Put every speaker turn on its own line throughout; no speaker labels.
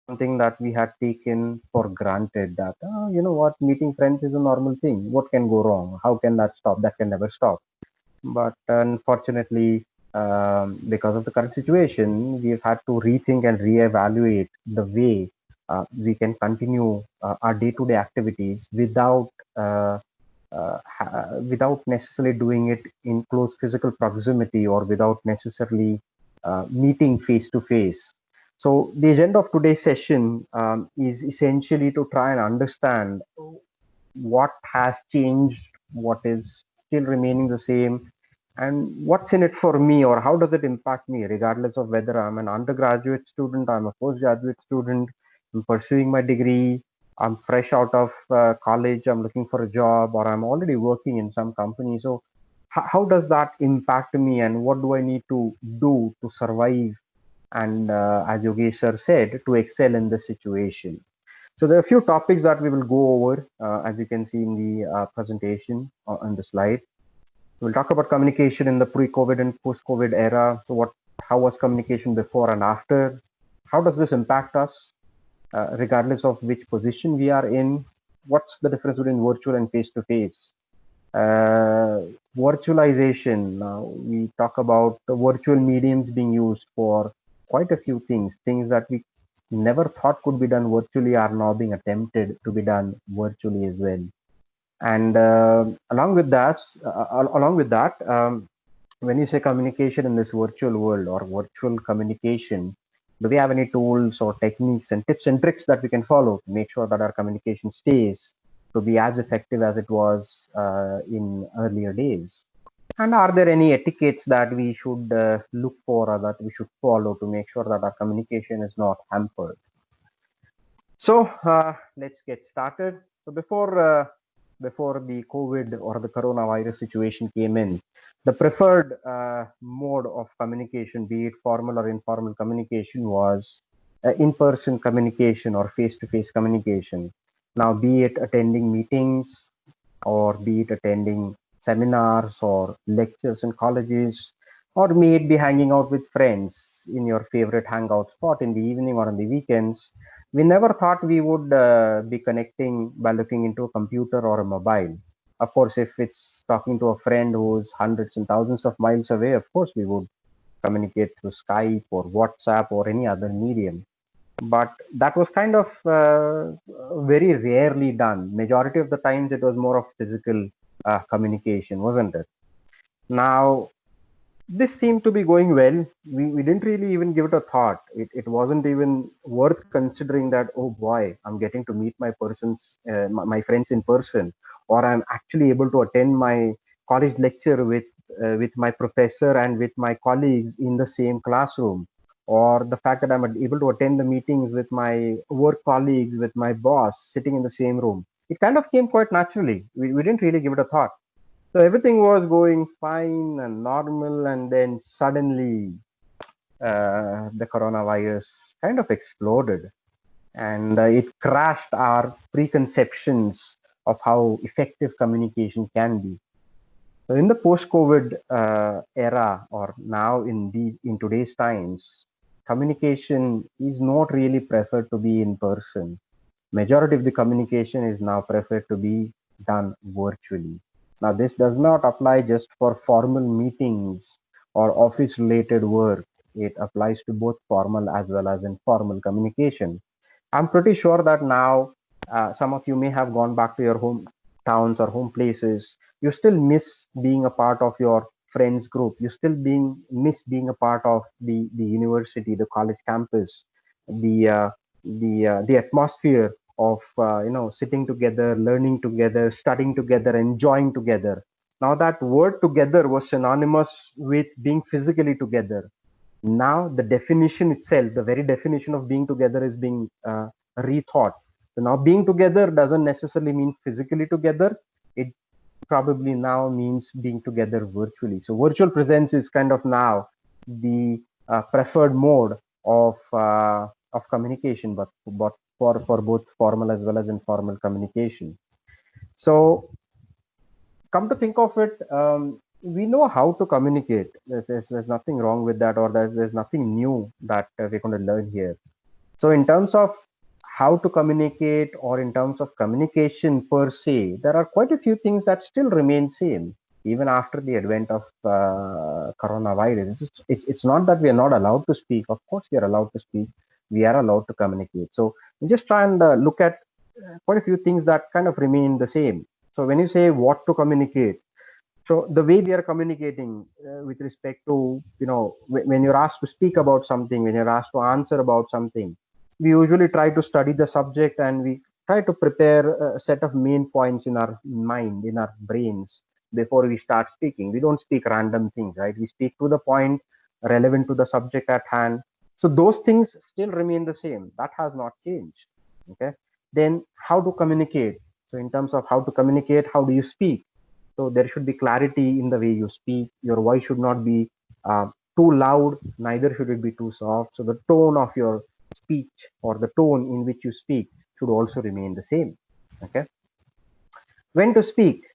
something that we had taken for granted that, you know what, meeting friends is a normal thing. What can go wrong? How can that stop? That can never stop. But unfortunately, because of the current situation, we've had to rethink and reevaluate the way we can continue our day-to-day activities without necessarily doing it in close physical proximity or without necessarily meeting face to face. So the agenda of today's session is essentially to try and understand what has changed, what is still remaining the same, and what's in it for me, or how does it impact me, regardless of whether I'm an undergraduate student, I'm a postgraduate student, I'm pursuing my degree, I'm fresh out of college, I'm looking for a job, or I'm already working in some company. So, how does that impact me, and what do I need to do to survive? And as Yogesh sir said, to excel in this situation. So there are a few topics that we will go over, as you can see in the presentation on the slide. We'll talk about communication in the pre-COVID and post-COVID era. So how was communication before and after? How does this impact us, regardless of which position we are in? What's the difference between virtual and face-to-face? Uh, Virtualization. Now we talk about the virtual mediums being used for quite a few things. Things that we never thought could be done virtually are now being attempted to be done virtually as well. And along with that, when you say communication in this virtual world or virtual communication, do we have any tools or techniques and tips and tricks that we can follow to make sure that our communication stays to be as effective as it was in earlier days? And are there any etiquettes that we should look for or that we should follow to make sure that our communication is not hampered? So let's get started. So before the COVID or the coronavirus situation came in, the preferred mode of communication, be it formal or informal communication, was in-person communication or face-to-face communication. Now, be it attending meetings or be it attending seminars or lectures in colleges, or may it be hanging out with friends in your favorite hangout spot in the evening or on the weekends, we never thought we would be connecting by looking into a computer or a mobile. Of course, if it's talking to a friend who's hundreds and thousands of miles away, of course, we would communicate through Skype or WhatsApp or any other medium. But that was kind of very rarely done. Majority of the times, it was more of physical communication, wasn't it? Now, this seemed to be going well. We didn't really even give it a thought. It wasn't even worth considering that, oh boy, I'm getting to meet my friends in person, or I'm actually able to attend my college lecture with my professor and with my colleagues in the same classroom, or the fact that I'm able to attend the meetings with my work colleagues, with my boss sitting in the same room. It kind of came quite naturally. We didn't really give it a thought. So everything was going fine and normal, and then suddenly the coronavirus kind of exploded, and it crashed our preconceptions of how effective communication can be. So in the post-COVID era, or now in today's times, communication is not really preferred to be in person. Majority of the communication is now preferred to be done virtually. Now, this does not apply just for formal meetings or office related work. It applies to both formal as well as informal communication. I'm pretty sure that now some of you may have gone back to your hometowns or home places. You still miss being a part of your friends group. You still miss being a part of the university, the college campus, the the atmosphere of sitting together, learning together, studying together, enjoying together. Now that word together was synonymous with being physically together. Now the definition itself, the very definition of being together, is being rethought. So now being together doesn't necessarily mean physically together. It probably now means being together virtually. So virtual presence is kind of now the preferred mode of communication, but for both formal as well as informal communication. So come to think of it, we know how to communicate. There's nothing wrong with that, or there's nothing new that we're going to learn here. So in terms of how to communicate, or in terms of communication per se, there are quite a few things that still remain same even after the advent of coronavirus. It's not that we are not allowed to speak. Of course, we are allowed to speak. We are allowed to communicate. So we just try and look at quite a few things that kind of remain the same. So when you say what to communicate, so the way we are communicating with respect to, when you're asked to speak about something, when you're asked to answer about something, we usually try to study the subject, and we try to prepare a set of main points in our mind, in our brains, before we start speaking. We don't speak random things, right? We speak to the point, relevant to the subject at hand. So those things still remain the same. That has not changed. Okay. Then how to communicate? So in terms of how to communicate, how do you speak? So there should be clarity in the way you speak. Your voice should not be too loud, neither should it be too soft. So the tone of your speech, or the tone in which you speak, should also remain the same. Okay. When to speak?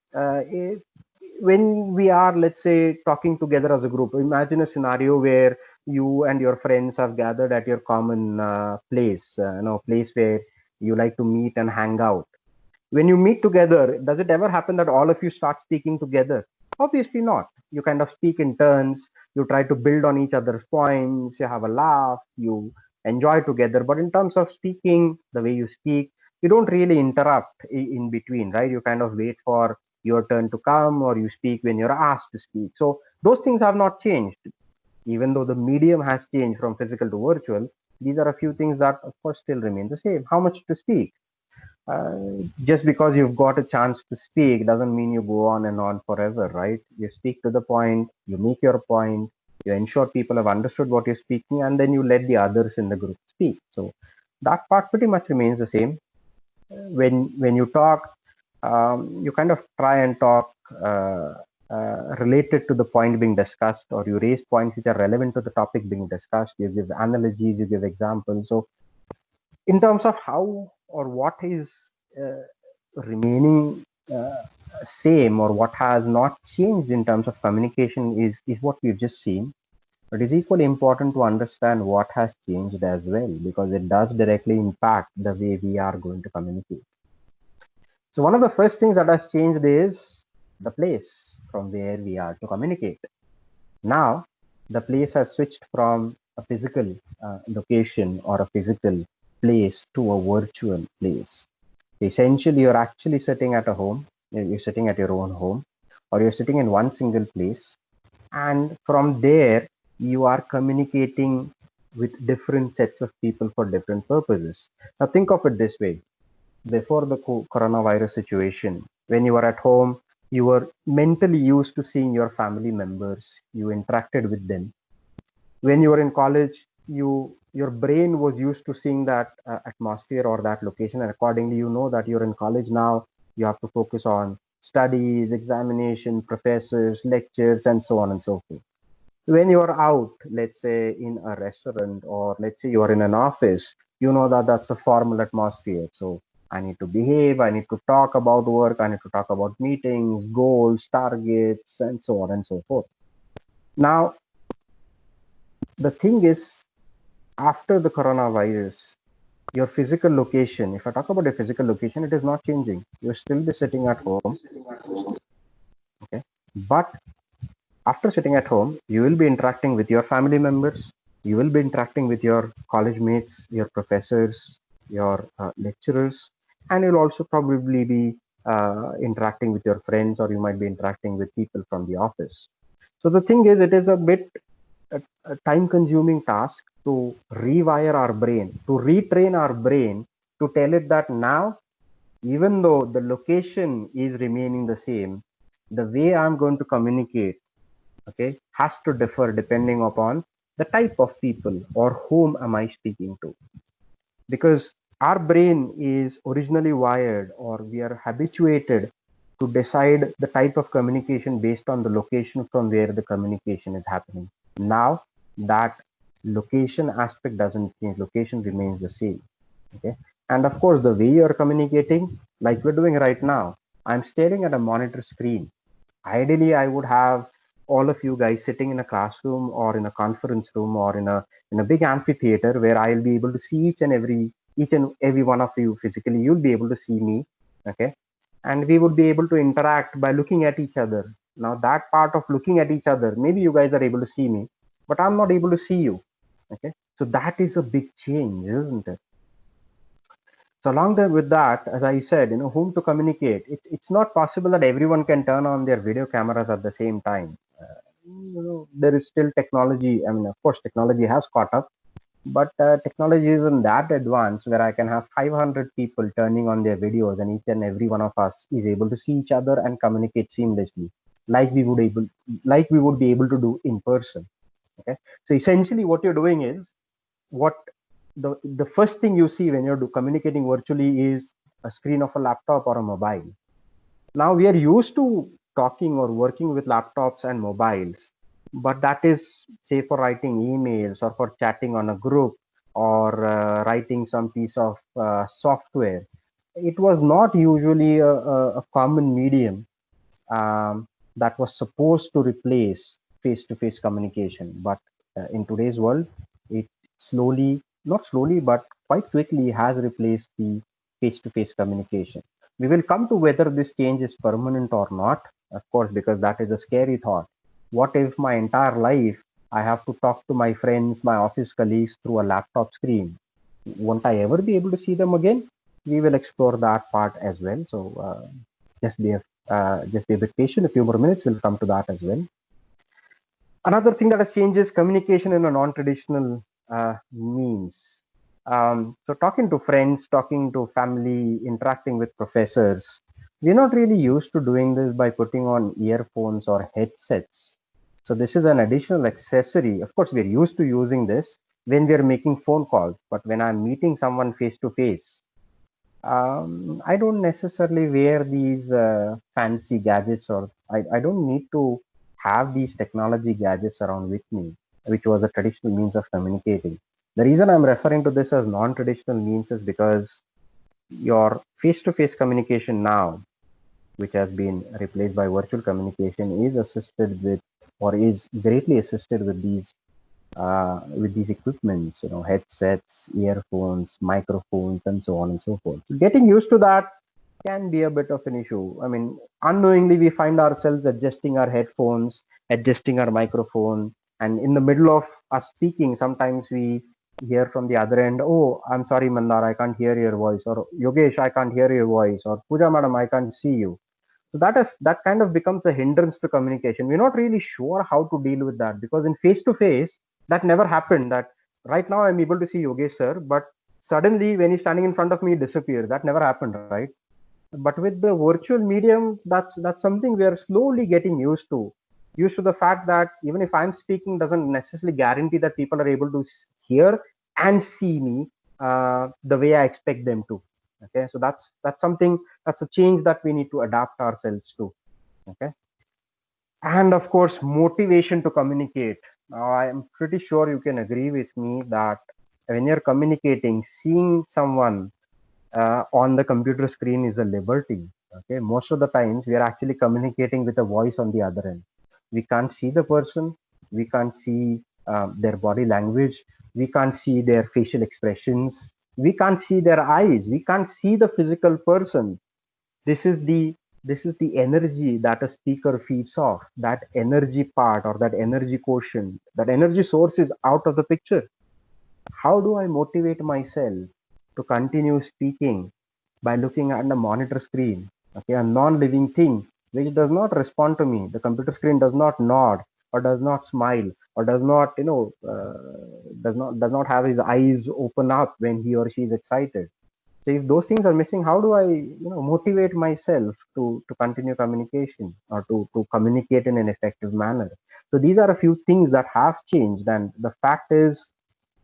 When we are, let's say, talking together as a group, imagine a scenario where you and your friends have gathered at your common place, place where you like to meet and hang out. When you meet together, does it ever happen that all of you start speaking together? Obviously not. You kind of speak in turns, you try to build on each other's points, you have a laugh, you enjoy together. But in terms of speaking, the way you speak, you don't really interrupt in between, right? You kind of wait for your turn to come, or you speak when you're asked to speak. So those things have not changed. Even though the medium has changed from physical to virtual, these are a few things that, of course, still remain the same. How much to speak? Just because you've got a chance to speak doesn't mean you go on and on forever, right? You speak to the point, you make your point, you ensure people have understood what you're speaking, and then you let the others in the group speak. So that part pretty much remains the same. When you talk, you kind of try and talk related to the point being discussed, or you raise points which are relevant to the topic being discussed. You give analogies, you give examples. So in terms of how or what is uh, remaining same, or what has not changed in terms of communication, is what we've just seen. But it's equally important to understand what has changed as well, because it does directly impact the way we are going to communicate. So one of the first things that has changed is the place from where we are to communicate. Now the place has switched from a physical location or a physical place to a virtual place. Essentially, you're actually sitting at a home, you're sitting at your own home, or you're sitting in one single place, and from there you are communicating with different sets of people for different purposes. Now think of it this way: before the coronavirus situation, when you were at home, you were mentally used to seeing your family members, you interacted with them. When you were in college, your brain was used to seeing that atmosphere or that location, and accordingly, you know that you're in college now. You have to focus on studies, examination, professors, lectures, and so on and so forth. When you are out, let's say in a restaurant, or let's say you are in an office, you know that that's a formal atmosphere. So I need to behave, I need to talk about work, I need to talk about meetings, goals, targets, and so on and so forth. Now the thing is, after the coronavirus, your physical location, if I talk about your physical location, it is not changing. You'll still be sitting at home. Okay. But after sitting at home, you will be interacting with your family members, you will be interacting with your college mates, your professors, your lecturers, and you'll also probably be interacting with your friends, or you might be interacting with people from the office. So the thing is, it is a bit a time consuming task to rewire our brain, to retrain our brain, to tell it that now, even though the location is remaining the same, the way I'm going to communicate, okay, has to differ depending upon the type of people or whom am I speaking to. Because our brain is originally wired, or we are habituated to decide the type of communication based on the location from where the communication is happening. Now that location aspect doesn't change, location remains the same. Okay. And of course, the way you're communicating, like we're doing right now, I'm staring at a monitor screen. Ideally, I would have all of you guys sitting in a classroom or in a conference room or in a big amphitheater where I'll be able to see each and every one of you physically. You'll be able to see me, okay? And we would be able to interact by looking at each other. Now that part of looking at each other, maybe you guys are able to see me, but I'm not able to see you, okay? So that is a big change, isn't it? So along with that, as I said, whom to communicate. It's not possible that everyone can turn on their video cameras at the same time. There is still technology. I mean, of course, technology has caught up, but technology isn't that advanced where I can have 500 people turning on their videos, and each and every one of us is able to see each other and communicate seamlessly, like we would be able to do in person. Okay, so essentially, what you're doing is what the first thing you see when you're communicating virtually is a screen of a laptop or a mobile. Now we are used to talking or working with laptops and mobiles, but that is say for writing emails or for chatting on a group or writing some piece of software. It was not usually a common medium that was supposed to replace face-to-face communication. But in today's world, it slowly, not slowly, but quite quickly has replaced the face-to-face communication. We will come to whether this change is permanent or not, of course, because that is a scary thought. What if my entire life I have to talk to my friends, my office colleagues through a laptop screen? Won't I ever be able to see them again? We will explore that part as well. So just be a just be a bit patient. A few more minutes, we'll come to that as well. Another thing that has changed is communication in a non-traditional means. So talking to friends, talking to family, interacting with professors, we're not really used to doing this by putting on earphones or headsets. So this is an additional accessory. Of course, we're used to using this when we're making phone calls, but when I'm meeting someone face to face, I don't necessarily wear these fancy gadgets, or I don't need to have these technology gadgets around with me, which was a traditional means of communicating. The reason I'm referring to this as non-traditional means is because your face-to-face communication now, which has been replaced by virtual communication, is assisted with or is greatly assisted with these equipments, headsets, earphones, microphones, and so on and so forth. So getting used to that can be a bit of an issue. I mean, unknowingly, we find ourselves adjusting our headphones, adjusting our microphone, and in the middle of us speaking, sometimes we hear from the other end, "Oh, I'm sorry, Mandar, I can't hear your voice," or "Yogesh, I can't hear your voice," or "Pooja, madam, I can't see you." So that kind of becomes a hindrance to communication. We're not really sure how to deal with that, because in face to face that never happened. That right now I'm able to see Yogesh sir, but suddenly when he's standing in front of me, he disappears. That never happened, right? But with the virtual medium, that's something we are slowly getting used to the fact that even if I'm speaking doesn't necessarily guarantee that people are able to hear and see me the way I expect them to. Okay, so that's something, that's a change that we need to adapt ourselves to. Okay, and of course motivation to communicate. Now I am pretty sure you can agree with me that when you're communicating, seeing someone on the computer screen is a liberty. Okay, most of the times we are actually communicating with a voice on the other end. We can't see the person, we can't see their body language, we can't see their facial expressions, we can't see their eyes, we can't see the physical person. This is the this is the energy that a speaker feeds off. That energy part, or that energy quotient, that energy source is out of the picture. How do I motivate myself to continue speaking by looking at the monitor screen? Okay, a non-living thing which does not respond to me. The computer screen does not nod or does not smile or does not, does not have his eyes open up when he or she is excited. So if those things are missing, how do I, motivate myself to continue communication or to communicate in an effective manner? So these are a few things that have changed, and the fact is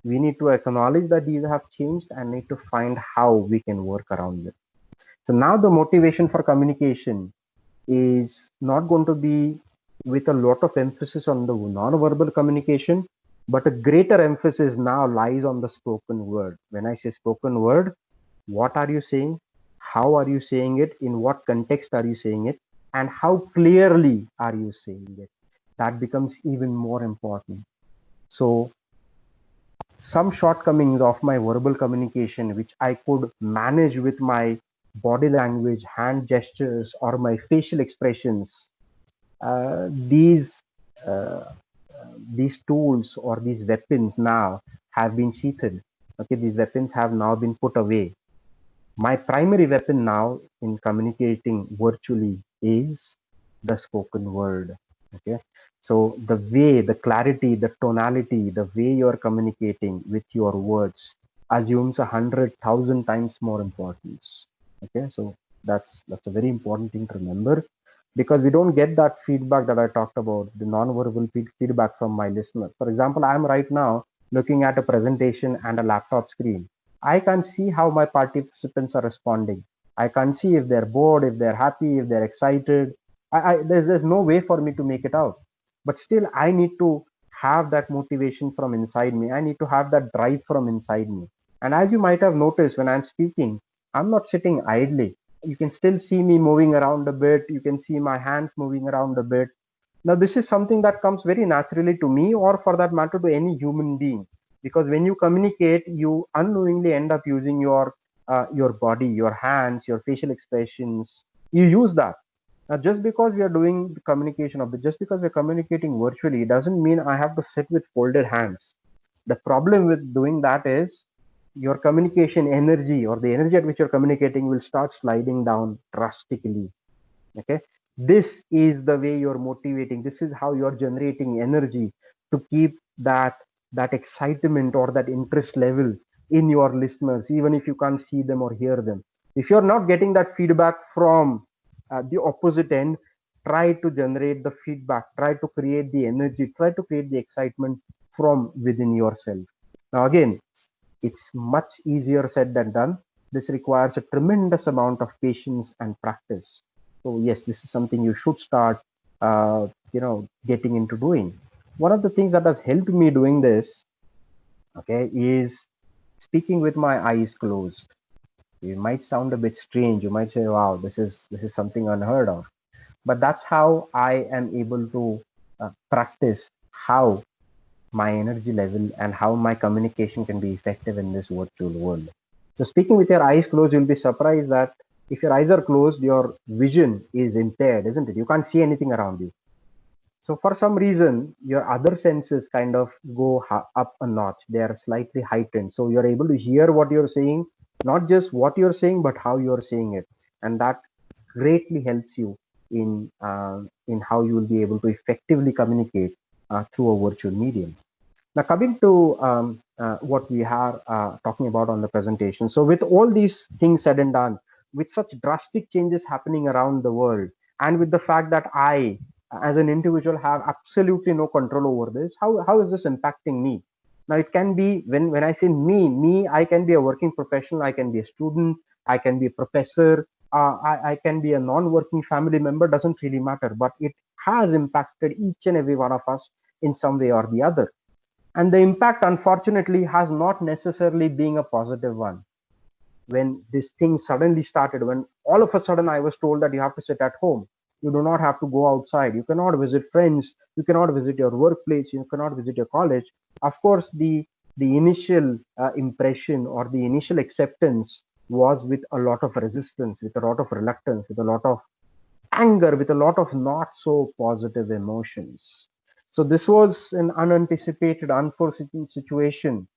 we need to acknowledge that these have changed and need to find how we can work around it. So now the motivation for communication is not going to be with a lot of emphasis on the non-verbal communication, but a greater emphasis now lies on the spoken word. When I say spoken word, what are you saying? How are you saying it? In what context are you saying it? And how clearly are you saying it? that becomes even more important. So some shortcomings of my verbal communication, which I could manage with my body language, hand gestures, or my facial expressions, uh, these uh, these tools or these weapons now have been sheathed. Okay, these weapons have now been put away. My primary weapon now in communicating virtually is the spoken word. Okay, so the way, the clarity, the tonality, the way you're communicating with your words assumes 100,000 times more importance. Okay, so that's a very important thing to remember, because we don't get that feedback that I talked about, the non-verbal feedback from my listeners. For example, I'm right now looking at a presentation and a laptop screen. I can't see how my participants are responding. I can't see if they're bored, if they're happy, if they're excited. There's no way for me to make it out. But still, I need to have that motivation from inside me. I need to have that drive from inside me. And as you might have noticed, when I'm speaking, I'm not sitting idly. You can still see me moving around a bit. You can see my hands moving around a bit. Now, this is something that comes very naturally to me, or for that matter, to any human being, because when you communicate, you unknowingly end up using your body, your hands, your facial expressions. You use that. Now, just because we are doing the communication of the, just because we're communicating virtually, it doesn't mean I have to sit with folded hands. The problem with doing that is your communication energy, or the energy at which you're communicating, will start sliding down drastically. Okay, this is the way you're motivating, this is how you're generating energy to keep that excitement or that interest level in your listeners, even if you can't see them or hear them. If you're not getting that feedback from the opposite end, try to generate the feedback, try to create the energy, try to create the excitement from within yourself. Now again, it's much easier said than done. This requires a tremendous amount of patience and practice. So yes, this is something you should start, getting into doing. One of the things that has helped me doing this, okay, is speaking with my eyes closed. It might sound a bit strange. You might say, "Wow, this is something unheard of." But that's how I am able to practice how my energy level and how my communication can be effective in this virtual world. So, speaking with your eyes closed, you'll be surprised that if your eyes are closed, your vision is impaired, isn't it? You can't see anything around you. So, for some reason, your other senses kind of go up a notch. They are slightly heightened. So, you're able to hear what you're saying, not just what you're saying, but how you're saying it. And that greatly helps you in how you will be able to effectively communicate through a virtual medium. Now, coming to what we are talking about on the presentation. So, with all these things said and done, with such drastic changes happening around the world, and with the fact that I, as an individual, have absolutely no control over this, how is this impacting me? Now, it can be, when I say me, I can be a working professional, I can be a student, I can be a professor, I can be a non-working family member, doesn't really matter, but it has impacted each and every one of us in some way or the other. And the impact, unfortunately, has not necessarily been a positive one. When this thing suddenly started, when all of a sudden I was told that you have to sit at home, you do not have to go outside, you cannot visit friends, you cannot visit your workplace, you cannot visit your college. Of course, the initial impression or the initial acceptance was with a lot of resistance, with a lot of reluctance, with a lot of anger, with a lot of not so positive emotions. So this was an unanticipated, unforeseen situation.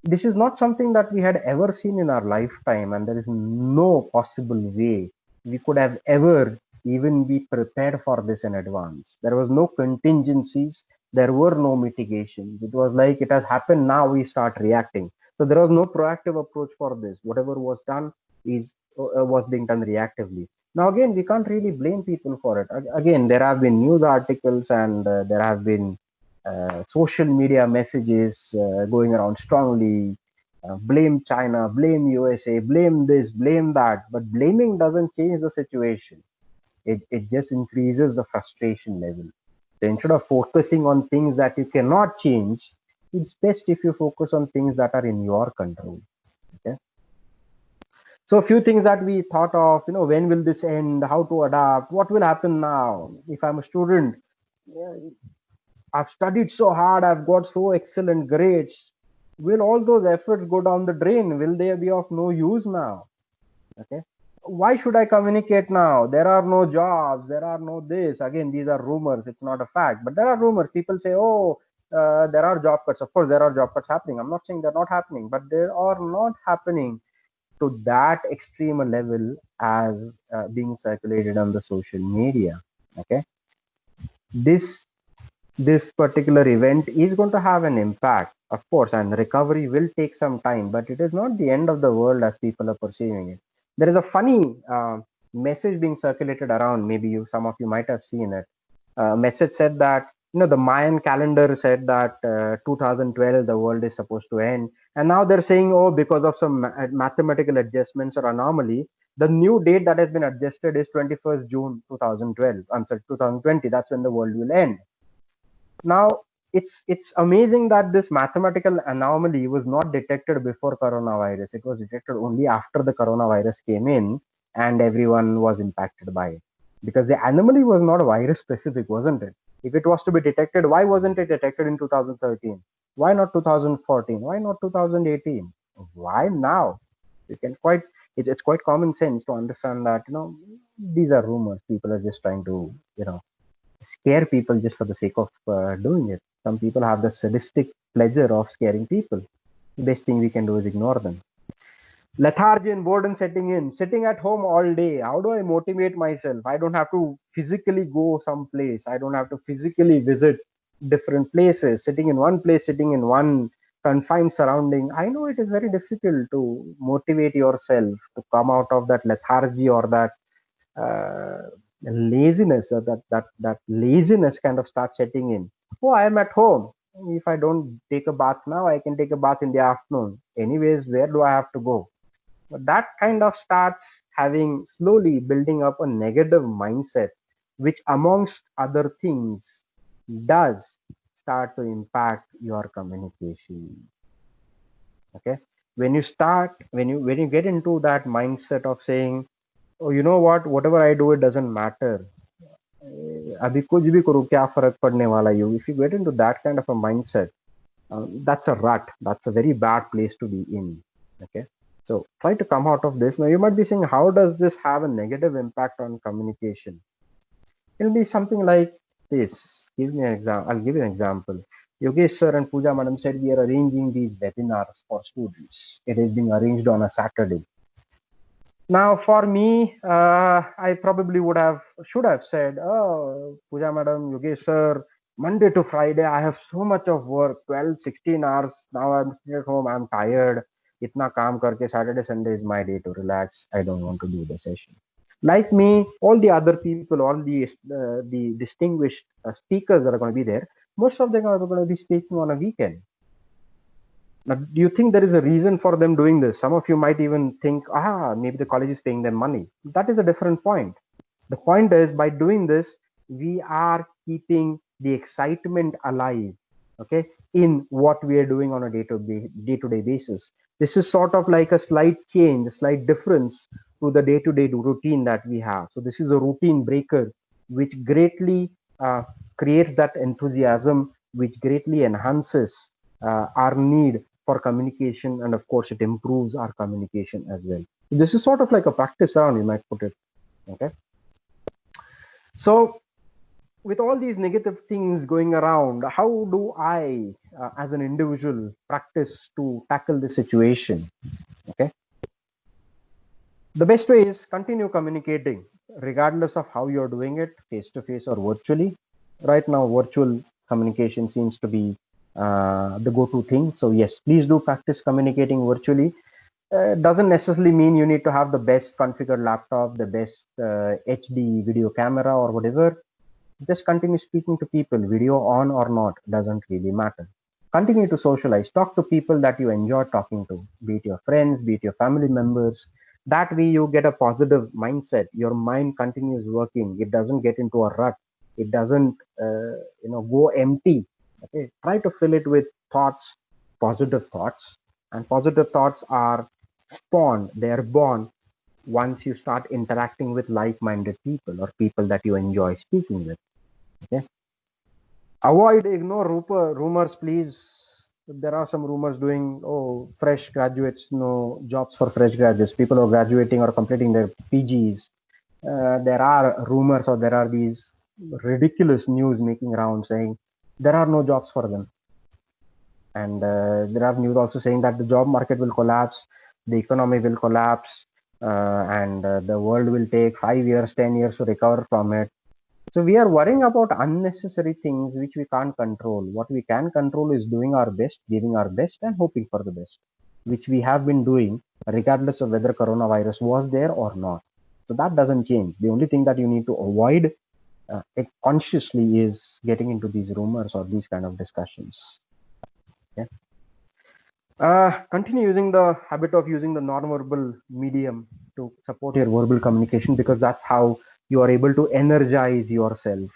This is not something that we had ever seen in our lifetime, and there is no possible way we could have ever even be prepared for this in advance. There was no contingencies, there were no mitigations. It was like it has happened, now we start reacting. So there was no proactive approach for this. Whatever was done is was being done reactively. Now again, we can't really blame people for it. Again, there have been news articles, and there have been social media messages going around strongly. Blame China, blame USA, blame this, blame that. But blaming doesn't change the situation. It just increases the frustration level. So instead of focusing on things that you cannot change, it's best if you focus on things that are in your control. Okay. So a few things that we thought of, when will this end? How to adapt? What will happen now? If I'm a student, Yeah, I've studied so hard, I've got so excellent grades. Will all those efforts go down the drain? Will they be of no use now? Okay. Why should I communicate now? There are no jobs, there are no this. Again, these are rumors, it's not a fact, but there are rumors. People say, oh, there are job cuts. Of course, there are job cuts happening. I'm not saying they're not happening, but they are not happening to that extreme a level as being circulated on the social media. Okay. This this particular event is going to have an impact, of course, and recovery will take some time, but it is not the end of the world as people are perceiving it. There is a funny message being circulated around. Maybe some of you might have seen it. A message said that, the Mayan calendar said that 2012 the world is supposed to end, and now they're saying, oh, because of some mathematical adjustments or anomaly, the new date that has been adjusted is 21st June 2012. I'm sorry, 2020. That's when the world will end. Now, it's amazing that this mathematical anomaly was not detected before coronavirus. It was detected only after the coronavirus came in and everyone was impacted by it. Because the anomaly was not virus specific, wasn't it? If it was to be detected, why wasn't it detected in 2013? Why not 2014? Why not 2018? Why now? You can quite it's quite common sense to understand that these are rumors. People are just trying to scare people just for the sake of doing it. Some people have the sadistic pleasure of scaring people. The best thing we can do is ignore them. Lethargy and boredom setting in, sitting at home all day. How do I motivate myself? I don't have to physically go someplace. I don't have to physically visit different places. Sitting in one place, sitting in one confined surrounding. I know it is very difficult to motivate yourself to come out of that lethargy or that uh, laziness, that laziness kind of starts setting in. Oh, I am at home. If I don't take a bath now, I can take a bath in the afternoon. Anyways, where do I have to go? But that kind of starts having slowly building up a negative mindset, which amongst other things does start to impact your communication. Okay. When you get into that mindset of saying, oh, you know what, whatever I do, it doesn't matter. अभी कुछ भी करूँ क्या फर्क पड़ने वाला you. If you get into that kind of a mindset, that's a rut. That's a very bad place to be in. Okay, so try to come out of this. Now you might be saying, how does this have a negative impact on communication? It'll be something like this. Give me an example. I'll give you an example. Yogesh sir and Pooja madam said we are arranging these webinars for students. It is being arranged on a Saturday. Now, for me, I probably should have said, oh, Pooja madam, Yogesh sir, Monday to Friday, I have so much of work, 12, 16 hours. Now I'm sitting at home, I'm tired. Itna kaam karke, Saturday, Sunday is my day to relax. I don't want to do the session. Like me, all the other people, all the distinguished speakers that are going to be there, most of them are going to be speaking on a weekend. Now, do you think there is a reason for them doing this? Some of you might even think, maybe the college is paying them money. That is a different point. The point is, by doing this, we are keeping the excitement alive, okay, in what we are doing on a day-to-day basis. This is sort of like a slight change, a slight difference to the day-to-day routine that we have. So this is a routine breaker, which greatly creates that enthusiasm, which greatly enhances our need for communication, and of course, it improves our communication as well. This is sort of like a practice round, you might put it. Okay. So, with all these negative things going around, how do I, as an individual, practice to tackle this situation? Okay. The best way is continue communicating, regardless of how you're doing it, face to face or virtually. Right now, virtual communication seems to be the go-to thing. So yes, please do practice communicating virtually. Doesn't necessarily mean you need to have the best configured laptop, the best HD video camera or whatever. Just continue speaking to people, video on or not, doesn't really matter. Continue to socialize, talk to people that you enjoy talking to, be it your friends, be it your family members. That way you get a positive mindset. Your mind continues working. It doesn't get into a rut. It doesn't, go empty. Okay, try to fill it with thoughts, positive thoughts, and positive thoughts are spawned. They are born once you start interacting with like-minded people or people that you enjoy speaking with. Okay. Avoid, ignore rumors, please. There are some rumors doing, oh, fresh graduates, no jobs for fresh graduates, people who are graduating or completing their PGs. There are rumors, or there are these ridiculous news making around saying there are no jobs for them. And there are news also saying that the job market will collapse, the economy will collapse, and the world will take 5 years, 10 years to recover from it. So we are worrying about unnecessary things which we can't control. What we can control is doing our best, giving our best, and hoping for the best, which we have been doing regardless of whether coronavirus was there or not. So that doesn't change. The only thing that you need to avoid it consciously is getting into these rumors or these kind of discussions. Okay? Continue using the habit of using the non-verbal medium to support your verbal communication, because that's how you are able to energize yourself.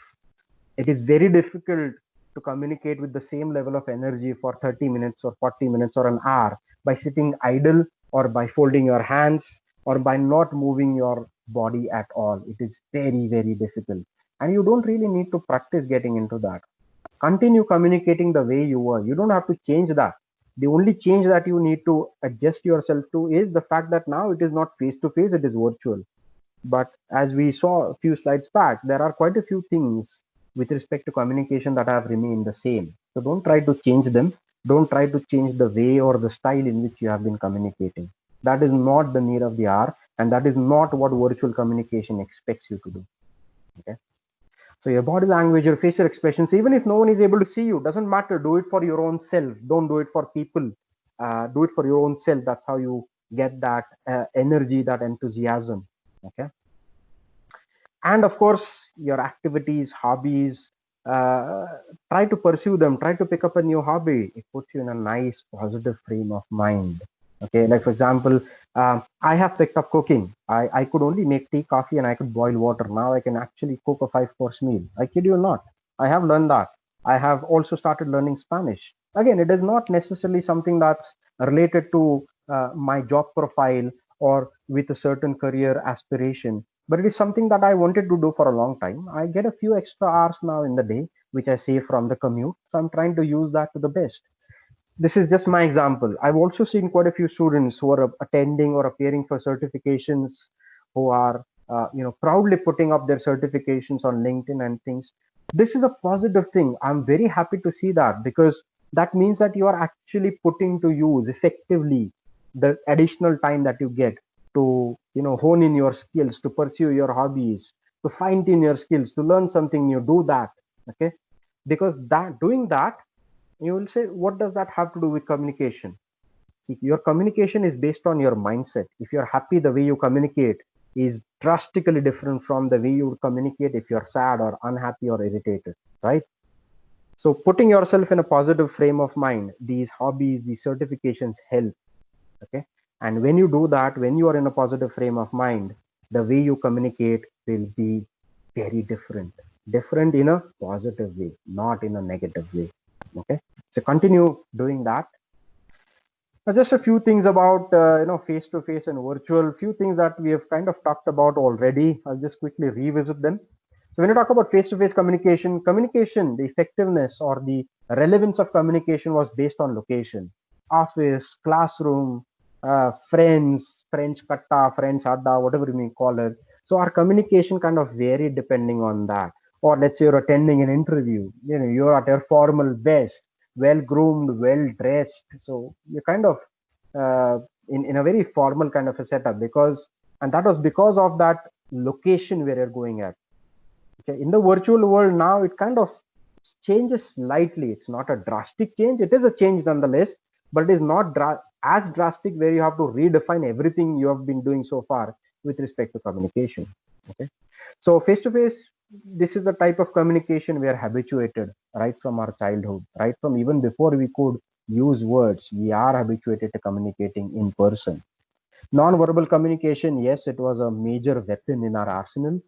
It is very difficult to communicate with the same level of energy for 30 minutes or 40 minutes or an hour by sitting idle, or by folding your hands, or by not moving your body at all. It is very, very difficult. And you don't really need to practice getting into that. Continue communicating the way you were. You don't have to change that. The only change that you need to adjust yourself to is the fact that now it is not face to face, it is virtual. But as we saw a few slides back, there are quite a few things with respect to communication that have remained the same. So don't try to change them. Don't try to change the way or the style in which you have been communicating. That is not the need of the hour, and that is not what virtual communication expects you to do. Okay. So your body language, your facial expressions, even if no one is able to see you, doesn't matter. Do it for your own self. Don't do it for people. Do it for your own self. That's how you get that energy, that enthusiasm. Okay. And of course, your activities, hobbies, uh, try to pursue them. Try to pick up a new hobby. It puts you in a nice, positive frame of mind. Okay, like for example, I have picked up cooking. I could only make tea, coffee, and I could boil water. Now I can actually cook a 5 course meal. I kid you not. I have learned that. I have also started learning Spanish. Again, it is not necessarily something that's related to my job profile or with a certain career aspiration, but it is something that I wanted to do for a long time. I get a few extra hours now in the day, which I save from the commute. So I'm trying to use that to the best. This is just my example. I've also seen quite a few students who are attending or appearing for certifications, who are proudly putting up their certifications on LinkedIn and things. This is a positive thing. I'm very happy to see that, because that means that you are actually putting to use effectively the additional time that you get to hone in your skills, to pursue your hobbies, to fine tune your skills, to learn something new. Do that. Okay, because that doing that, you will say, what does that have to do with communication? See, your communication is based on your mindset. If you're happy, the way you communicate is drastically different from the way you would communicate if you're sad or unhappy or irritated, right? So putting yourself in a positive frame of mind, these hobbies, these certifications help. Okay, and when you do that, when you are in a positive frame of mind, the way you communicate will be very different in a positive way, not in a negative way. Okay, so continue doing that. Now, just a few things about face to face and virtual. Few things that we have kind of talked about already. I'll just quickly revisit them. So when you talk about face to face communication, the effectiveness or the relevance of communication was based on location, office, classroom, friends, French katta, French adda, whatever you may call it. So our communication kind of varied depending on that. Or let's say you're attending an interview, you're at your formal best, well groomed, well dressed. So you're kind of in a very formal kind of a setup, and that was because of that location where you're going at. Okay, in the virtual world now, it kind of changes slightly. It's not a drastic change. It is a change nonetheless, but it is not as drastic where you have to redefine everything you have been doing so far with respect to communication. Okay, so face to face, this is a type of communication we are habituated right from our childhood, right from even before we could use words. We are habituated to communicating in person. Non-verbal communication, yes, it was a major weapon in our arsenal.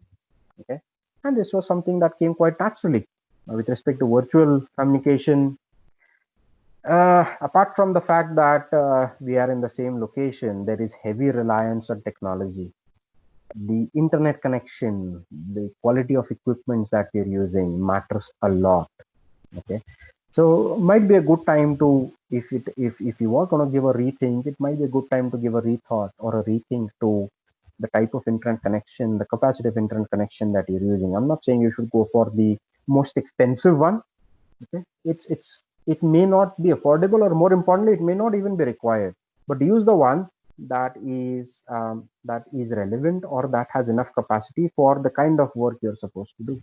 Okay, and this was something that came quite naturally. With respect to virtual communication, apart from the fact that we are in the same location, there is heavy reliance on technology. The internet connection, the quality of equipments that we're using matters a lot. Okay, so might be a good time to, if you are going to give a rethink, it might be a good time to give a rethought or a rethink to the type of internet connection, the capacity of internet connection that you're using. I'm not saying you should go for the most expensive one. Okay, it may not be affordable, or more importantly, it may not even be required. But use the one that is relevant, or that has enough capacity for the kind of work you're supposed to do.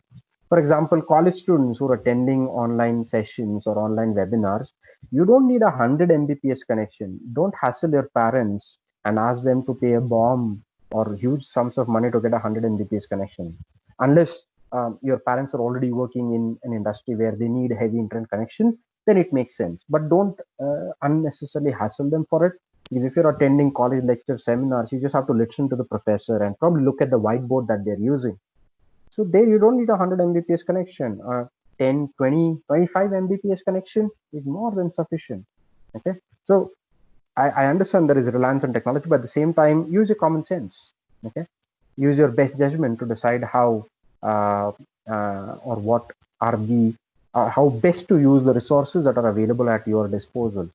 For example, college students who are attending online sessions or online webinars, you don't need 100 Mbps connection. Don't hassle your parents and ask them to pay a bomb or huge sums of money to get a 100 Mbps connection. Unless your parents are already working in an industry where they need heavy internet connection, then it makes sense. But don't unnecessarily hassle them for it. Because if you're attending college lecture seminars, you just have to listen to the professor and probably look at the whiteboard that they're using. So there you don't need a 100 Mbps connection. 10, 20, 25 Mbps connection is more than sufficient. Okay. So I understand there is reliance on technology, but at the same time, use your common sense. Okay. Use your best judgment to decide how or what are the how best to use the resources that are available at your disposal.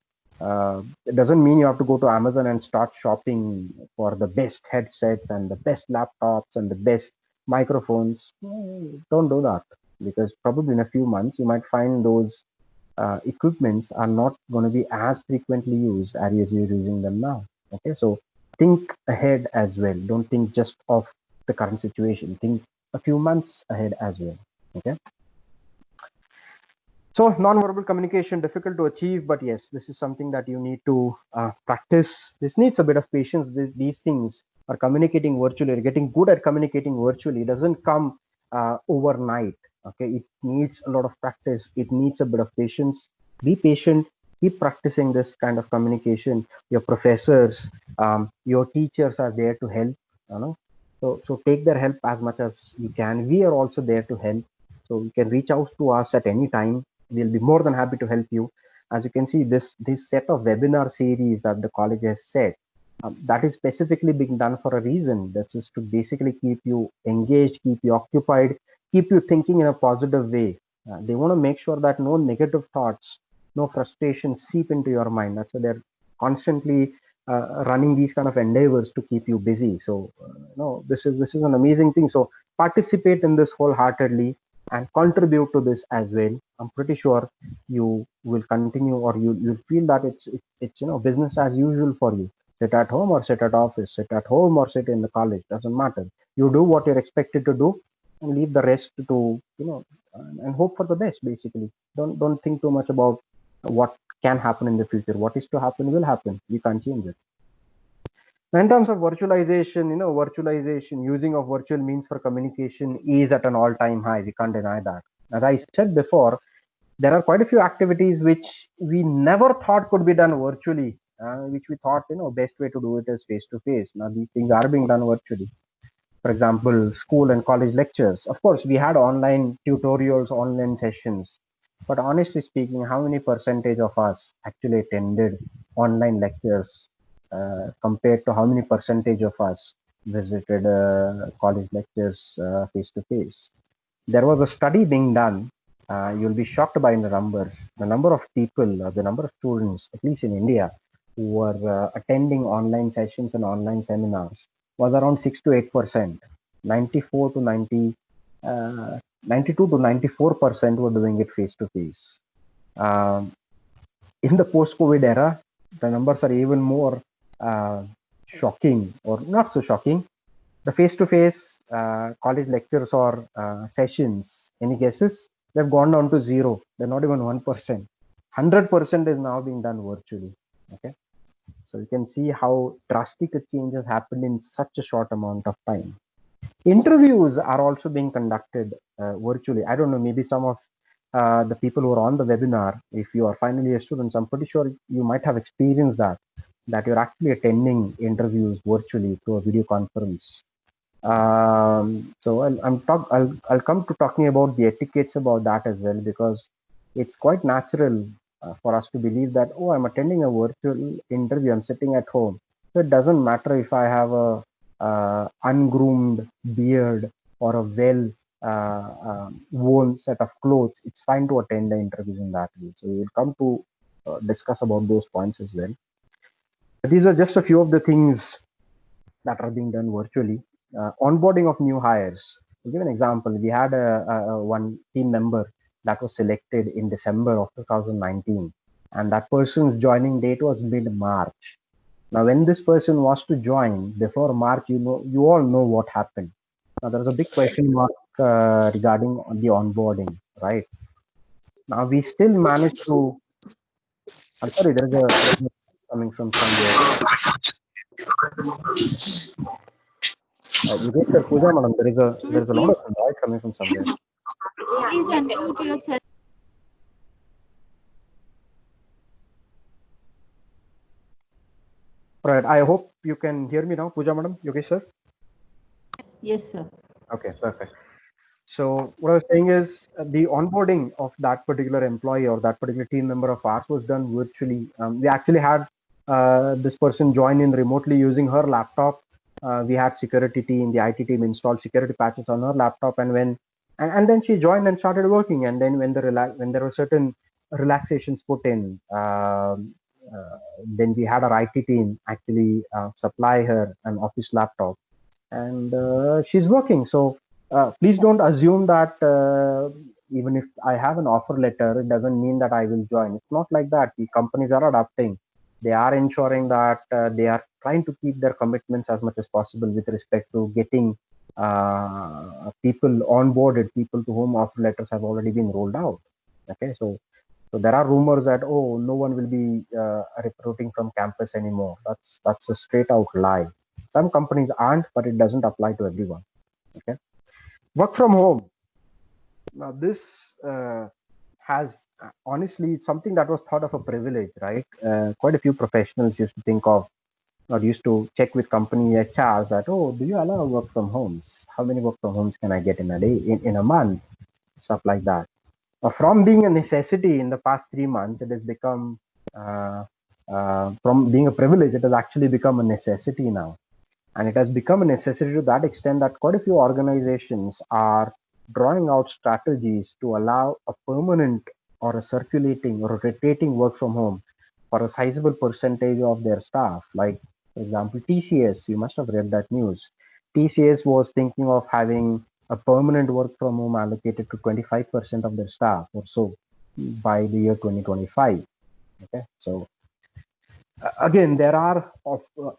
It doesn't mean you have to go to Amazon and start shopping for the best headsets and the best laptops and the best microphones. Don't do that, because probably in a few months you might find those equipments are not going to be as frequently used as you're using them now. Okay, so think ahead as well. Don't think just of the current situation. Think a few months ahead as well. Okay. So non-verbal communication, difficult to achieve, but yes, this is something that you need to practice. This needs a bit of patience. These things are communicating virtually, getting good at communicating virtually. It doesn't come overnight. Okay, it needs a lot of practice. It needs a bit of patience. Be patient. Keep practicing this kind of communication. Your professors, your teachers are there to help. You know, so take their help as much as you can. We are also there to help. So you can reach out to us at any time. We'll be more than happy to help you. As you can see, this set of webinar series that the college has set, that is specifically being done for a reason. That's just to basically keep you engaged, keep you occupied, keep you thinking in a positive way. They want to make sure that no negative thoughts, no frustration seep into your mind. That's why they're constantly running these kind of endeavors to keep you busy. So no, this is an amazing thing. So participate in this wholeheartedly and contribute to this as well. I'm pretty sure you will continue, or you'll feel that it's business as usual for you. Sit at home or sit at office, sit at home or sit in the college, doesn't matter. You do what you're expected to do and leave the rest to and hope for the best. Basically, don't think too much about what can happen in the future. What is to happen will happen. We can't change it. In terms of virtualization, virtualization, using of virtual means for communication is at an all-time high. We can't deny that. As I said before, there are quite a few activities which we never thought could be done virtually, which we thought, best way to do it is face to face. Now these things are being done virtually. For example, school and college lectures. Of course, we had online tutorials, online sessions, but honestly speaking, how many percentage of us actually attended online lectures compared to how many percentage of us visited college lectures face to face? There was a study being done. You'll be shocked by the numbers. The number of people, the number of students, at least in India, who were attending online sessions and online seminars was around 6 to 8%. 94 to 90, 92 to 94% were doing it face to face. In the post-COVID era, the numbers are even more shocking, or not so shocking. The face-to-face college lectures or sessions, any guesses? They've gone down to zero. They're not even 1%. 100% is now being done virtually. Okay, so you can see how drastic a change has happened in such a short amount of time. Interviews are also being conducted virtually. I don't know, maybe some of the people who are on the webinar, if you are final year students, I'm pretty sure you might have experienced that you're actually attending interviews virtually through a video conference. So I'll come to talking about the etiquettes about that as well, because it's quite natural for us to believe that, oh, I'm attending a virtual interview, I'm sitting at home, so it doesn't matter if I have a ungroomed beard or a well worn set of clothes, it's fine to attend the interviews in that way. So we will come to discuss about those points as well. These are just a few of the things that are being done virtually. Onboarding of new hires. To give an example, we had one team member that was selected in December of 2019, and that person's joining date was mid-March. Now, when this person was to join before March, you all know what happened. Now, there's a big question mark regarding the onboarding, right? Now, we still managed to. I'm sorry, there's a coming from somewhere. You get sir, Pooja, madam. There's a lot of noise coming from somewhere.
Please unmute yourself.
Right. I hope you can hear me now, Pooja, madam. You okay, sir?
Yes, sir.
Okay, perfect. So what I was saying is the onboarding of that particular employee or that particular team member of ours was done virtually. We actually had this person join in remotely using her laptop. We had security team, the IT team installed security patches on her laptop, and then she joined and started working. And then when there were certain relaxations put in, then we had our IT team actually supply her an office laptop, and she's working. So please don't assume that even if I have an offer letter, it doesn't mean that I will join. It's not like that. The companies are adapting. They are ensuring that they are trying to keep their commitments as much as possible with respect to getting people onboarded, people to whom offer letters have already been rolled out. Okay, so there are rumors that no one will be recruiting from campus anymore. That's a straight out lie. Some companies aren't, but it doesn't apply to everyone. Okay, work from home. Now this has honestly, it's something that was thought of a privilege, right? Quite a few professionals used to think of or used to check with company HRs that, do you allow work from homes? How many work from homes can I get in a day, in a month? Stuff like that. From being a necessity in the past 3 months, it has become, from being a privilege, it has actually become a necessity now. And it has become a necessity to that extent that quite a few organizations are drawing out strategies to allow a permanent or a circulating or a rotating work from home for a sizable percentage of their staff. Like, for example, TCS, you must have read that news. TCS was thinking of having a permanent work from home allocated to 25% of their staff or so by the year 2025. Okay, so again, there are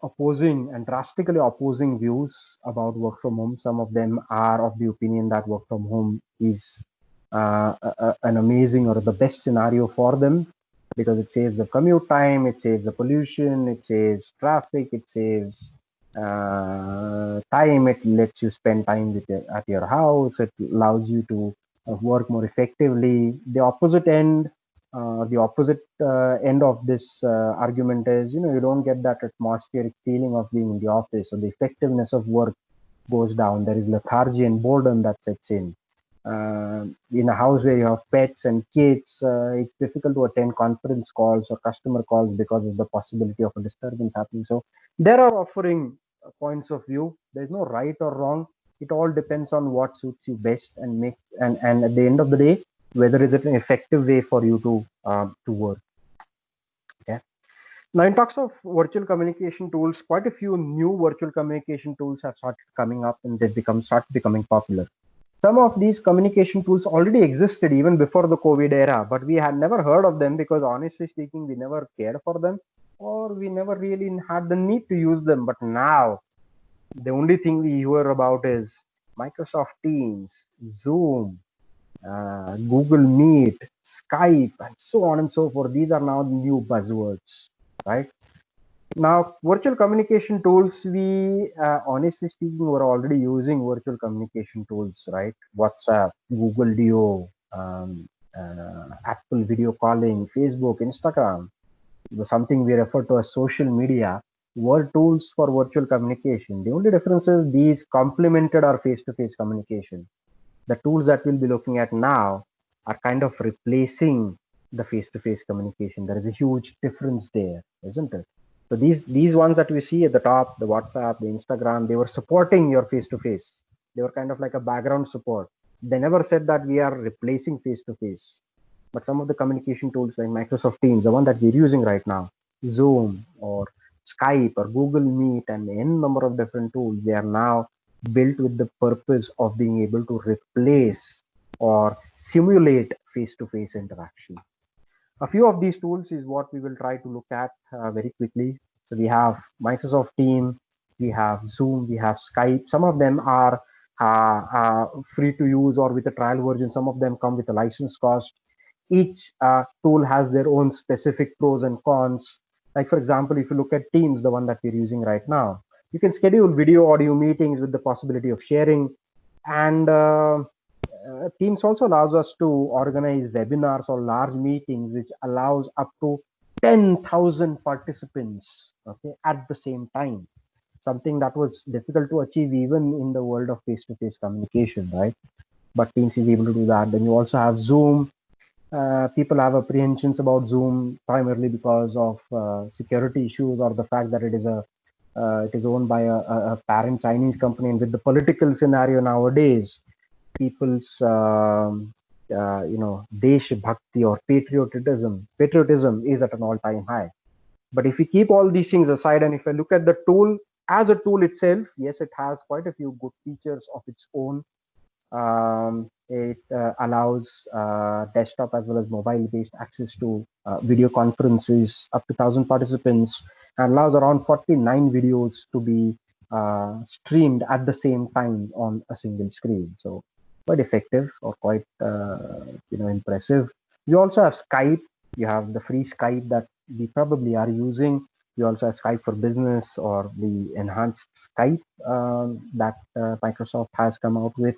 opposing and drastically opposing views about work from home. Some of them are of the opinion that work from home is an amazing or the best scenario for them because it saves the commute time, it saves the pollution, it saves traffic, it saves time, it lets you spend time at your house, it allows you to work more effectively. The opposite end of this argument is, you don't get that atmospheric feeling of being in the office, so the effectiveness of work goes down. There is lethargy and boredom that sets in. In a house where you have pets and kids, it's difficult to attend conference calls or customer calls because of the possibility of a disturbance happening. So there are offering points of view. There's no right or wrong. It all depends on what suits you best and at the end of the day, whether is it an effective way for you to work. Okay. Now, in talks of virtual communication tools, quite a few new virtual communication tools have started coming up and they start becoming popular. Some of these communication tools already existed even before the COVID era, but we had never heard of them because honestly speaking, we never cared for them or we never really had the need to use them. But now, the only thing we hear about is Microsoft Teams, Zoom, Google Meet, Skype, and so on and so forth. These are now the new buzzwords, right? Now, virtual communication tools, we honestly speaking, we're already using virtual communication tools, right? WhatsApp, Google Duo, Apple video calling, Facebook, Instagram, something we refer to as social media, were tools for virtual communication. The only difference is these complemented our face-to-face communication. The tools that we'll be looking at now are kind of replacing the face-to-face communication. There is a huge difference there, isn't it? So these ones that we see at the top, the WhatsApp, the Instagram, they were supporting your face-to-face. They were kind of like a background support. They never said that we are replacing face-to-face. But some of the communication tools like Microsoft Teams, the one that we're using right now, Zoom or Skype or Google Meet and n number of different tools, they are now built with the purpose of being able to replace or simulate face-to-face interaction. A few of these tools is what we will try to look at very quickly. So we have Microsoft Teams, we have Zoom, we have Skype. Some of them are free to use or with a trial version. Some of them come with a license cost. Each tool has their own specific pros and cons. Like for example, if you look at Teams, the one that we're using right now, you can schedule video audio meetings with the possibility of sharing. And Teams also allows us to organize webinars or large meetings, which allows up to 10,000 participants, okay, at the same time. Something that was difficult to achieve even in the world of face-to-face communication, right? But Teams is able to do that. Then you also have Zoom. People have apprehensions about Zoom primarily because of security issues or the fact that it is owned by a parent Chinese company, and with the political scenario nowadays, people's desh bhakti or patriotism is at an all-time high. But if we keep all these things aside, and if I look at the tool as a tool itself, yes, it has quite a few good features of its own. It allows desktop as well as mobile-based access to video conferences up to 1,000 participants, and allows around 49 videos to be streamed at the same time on a single screen. So quite effective or quite impressive. You also have Skype. You have the free Skype that we probably are using. You also have Skype for Business or the enhanced Skype that Microsoft has come out with.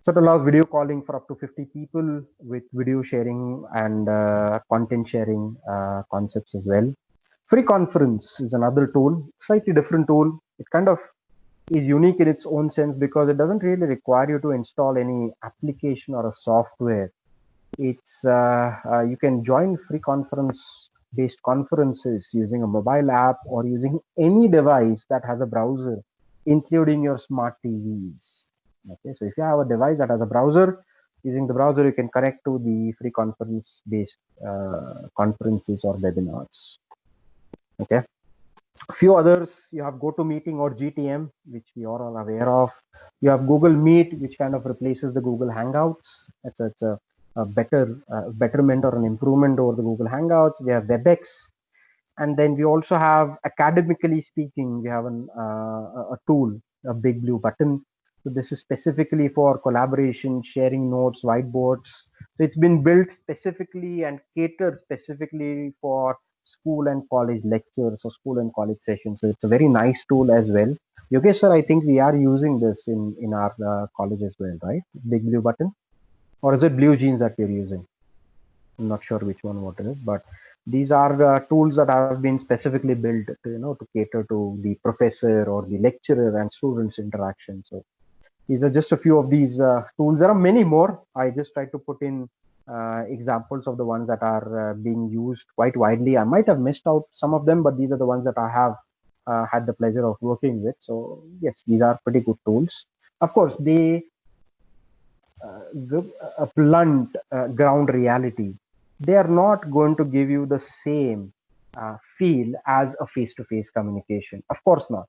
So it allows video calling for up to 50 people with video sharing and content sharing concepts as well. Free Conference is another tool, slightly different tool. It kind of is unique in its own sense because it doesn't really require you to install any application or a software. It's you can join free conference based conferences using a mobile app or using any device that has a browser, including your smart TVs. Okay, so if you have a device that has a browser, using the browser you can connect to the free conference based conferences or webinars. Okay, a few others, you have GoToMeeting or GTM, which we are all aware of. You have Google Meet, which kind of replaces the Google Hangouts. It's a better betterment or an improvement over the Google Hangouts. We have WebEx, and then we also have, academically speaking, we have a tool, a big blue button. So this is specifically for collaboration, sharing notes, whiteboards. So it's been built specifically and catered specifically for school and college lectures or school and college sessions. So it's a very nice tool as well. Yogesh sir, I think we are using this in our college as well, right? Big blue button, or is it blue jeans that we're using? I'm not sure which one what it is, but these are tools that have been specifically built to cater to the professor or the lecturer and students interaction. So these are just a few of these tools. There are many more. I just tried to put in examples of the ones that are being used quite widely. I might have missed out some of them, but these are the ones that I have had the pleasure of working with. So yes, these are pretty good tools. Of course, they give a blunt ground reality. They are not going to give you the same feel as a face-to-face communication. Of course not.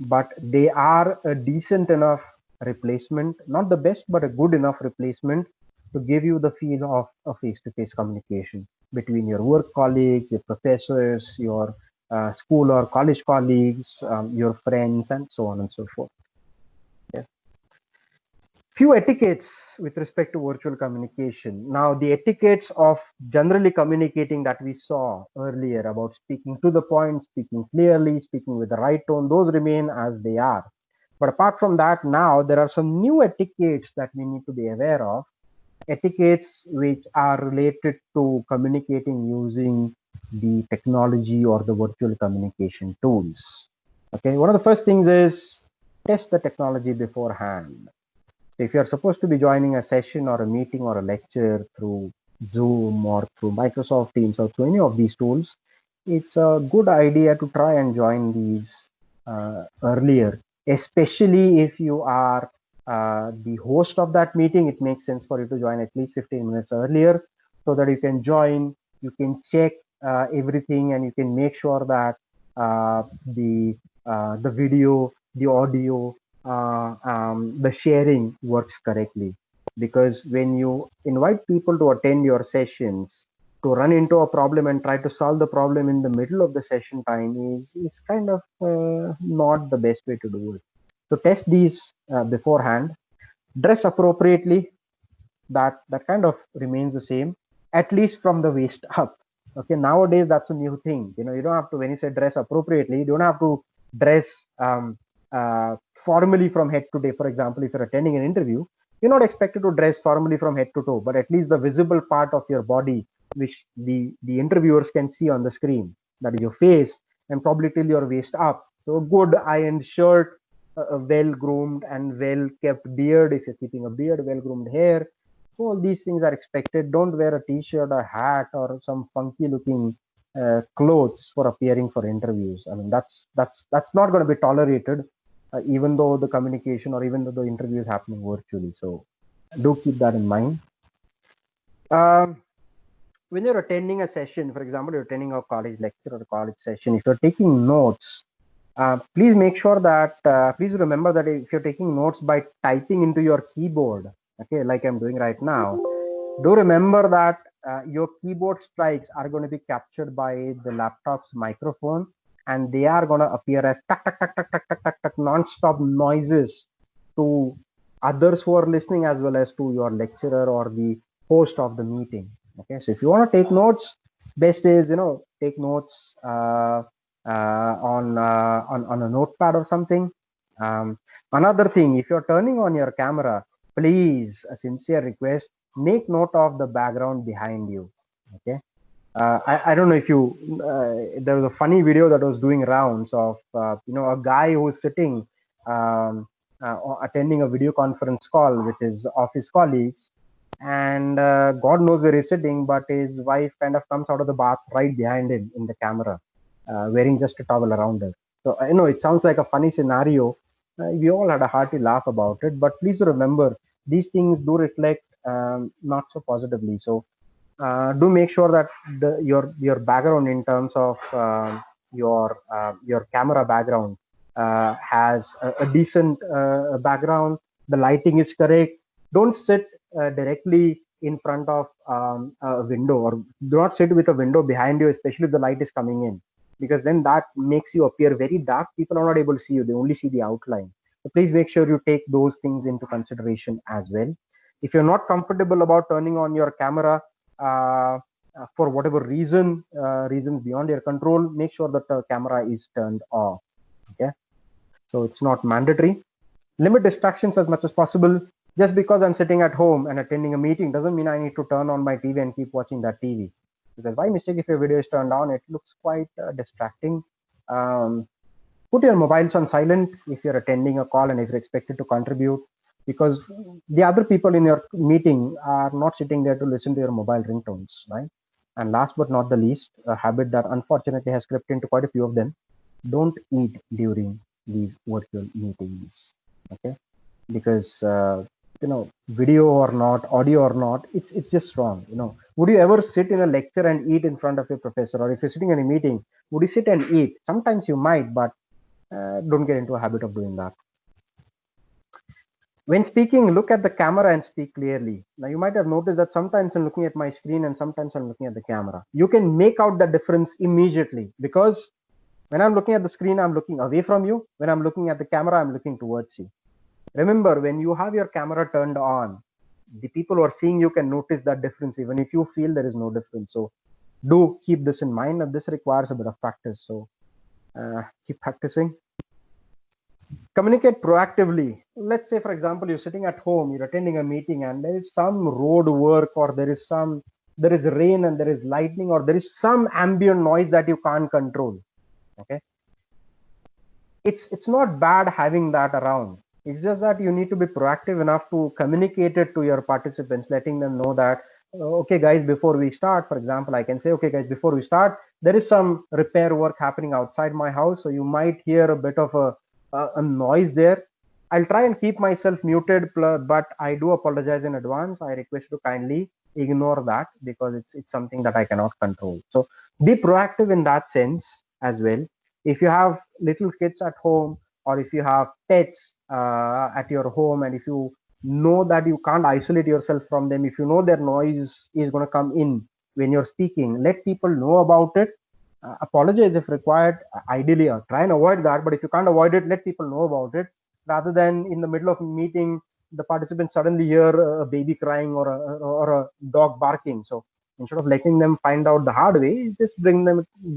But they are a decent enough replacement, not the best, but a good enough replacement to give you the feel of a face-to-face communication between your work colleagues, your professors, your school or college colleagues, your friends, and so on and so forth. Few etiquettes with respect to virtual communication. Now, the etiquettes of generally communicating that we saw earlier about speaking to the point, speaking clearly, speaking with the right tone, those remain as they are. But apart from that, now there are some new etiquettes that we need to be aware of. Etiquettes which are related to communicating using the technology or the virtual communication tools. Okay, one of the first things is test the technology beforehand. If you're supposed to be joining a session or a meeting or a lecture through Zoom or through Microsoft Teams or through any of these tools, it's a good idea to try and join these earlier, especially if you are the host of that meeting, it makes sense for you to join at least 15 minutes earlier so that you can join, you can check everything, and you can make sure that the video, the audio, the sharing works correctly. Because when you invite people to attend your sessions, to run into a problem and try to solve the problem in the middle of the session time is kind of not the best way to do it. So test these beforehand. Dress appropriately. That kind of remains the same, at least from the waist up. Okay, nowadays that's a new thing. You know, you don't have to, when you say dress appropriately, you don't have to dress formally from head to toe. For example, if you're attending an interview, you're not expected to dress formally from head to toe, but at least the visible part of your body, which the interviewers can see on the screen, that is your face, and probably till your waist up. So a good ironed shirt, a well groomed and well kept beard, if you're keeping a beard, well groomed hair, all these things are expected. Don't wear a t-shirt, a hat, or some funky looking clothes for appearing for interviews. I mean, that's not going to be tolerated, even though the communication or even though the interview is happening virtually. So do keep that in mind. When you're attending a session, for example, you're attending a college lecture or a college session, if you're taking notes, please make sure that, please remember that if you're taking notes by typing into your keyboard, okay, like I'm doing right now, do remember that your keyboard strikes are going to be captured by the laptop's microphone, and they are going to appear as tuck, tuck, tuck, tuck, tuck, tuck, tuck, tuck, non-stop noises to others who are listening, as well as to your lecturer or the host of the meeting. Okay, so if you want to take notes, best is, you know, take notes on a notepad or something. Another thing, if you're turning on your camera, please, a sincere request, make note of the background behind you. Okay, I don't know if you there was a funny video that was doing rounds of a guy who's sitting attending a video conference call with his office colleagues, and God knows where he's sitting, but his wife kind of comes out of the bath right behind him in the camera, wearing just a towel around her. So I know it sounds like a funny scenario. We all had a hearty laugh about it, but please remember, these things do reflect not so positively. So do make sure that your background in terms of your camera background has a decent background. The lighting is correct. Don't sit directly in front of a window, or do not sit with a window behind you, especially if the light is coming in, because then that makes you appear very dark. People are not able to see you, they only see the outline. So please make sure you take those things into consideration as well. If you're not comfortable about turning on your camera, for whatever reasons beyond your control, make sure that the camera is turned off. Okay, so it's not mandatory. Limit distractions as much as possible. Just because I'm sitting at home and attending a meeting doesn't mean I need to turn on my TV and keep watching that TV, because by mistake, if your video is turned on, it looks quite distracting. Put your mobiles on silent if you're attending a call and if you're expected to contribute, because the other people in your meeting are not sitting there to listen to your mobile ringtones, right? And last but not the least, a habit that unfortunately has crept into quite a few of them: don't eat during these virtual meetings. Okay, because video or not, audio or not, it's just wrong. Would you ever sit in a lecture and eat in front of your professor? Or if you're sitting in a meeting, would you sit and eat? Sometimes you might, but don't get into a habit of doing that. When speaking, look at the camera and speak clearly. Now, you might have noticed that sometimes I'm looking at my screen and sometimes I'm looking at the camera. You can make out the difference immediately, because when I'm looking at the screen, I'm looking away from you. When I'm looking at the camera, I'm looking towards you. Remember, when you have your camera turned on, the people who are seeing you can notice that difference, even if you feel there is no difference. So do keep this in mind, and this requires a bit of practice. So keep practicing. Communicate proactively. Let's say, for example, you're sitting at home, you're attending a meeting, and there is some road work, or there is rain and there is lightning, or there is some ambient noise that you can't control. Okay, it's not bad having that around. It's just that you need to be proactive enough to communicate it to your participants, letting them know that, okay guys, before we start, for example, I can say, okay guys, before we start, there is some repair work happening outside my house, so you might hear a bit of a noise there. I'll try and keep myself muted, but I do apologize in advance. I request you to kindly ignore that because it's something that I cannot control. So be proactive in that sense as well. If you have little kids at home, or if you have pets at your home, and if you know that you can't isolate yourself from them, if you know their noise is going to come in when you're speaking, let people know about it. Apologize if required. Ideally, try and avoid that, but if you can't avoid it, let people know about it, rather than in the middle of a meeting the participants suddenly hear a baby crying or a dog barking. So instead of letting them find out the hard way, just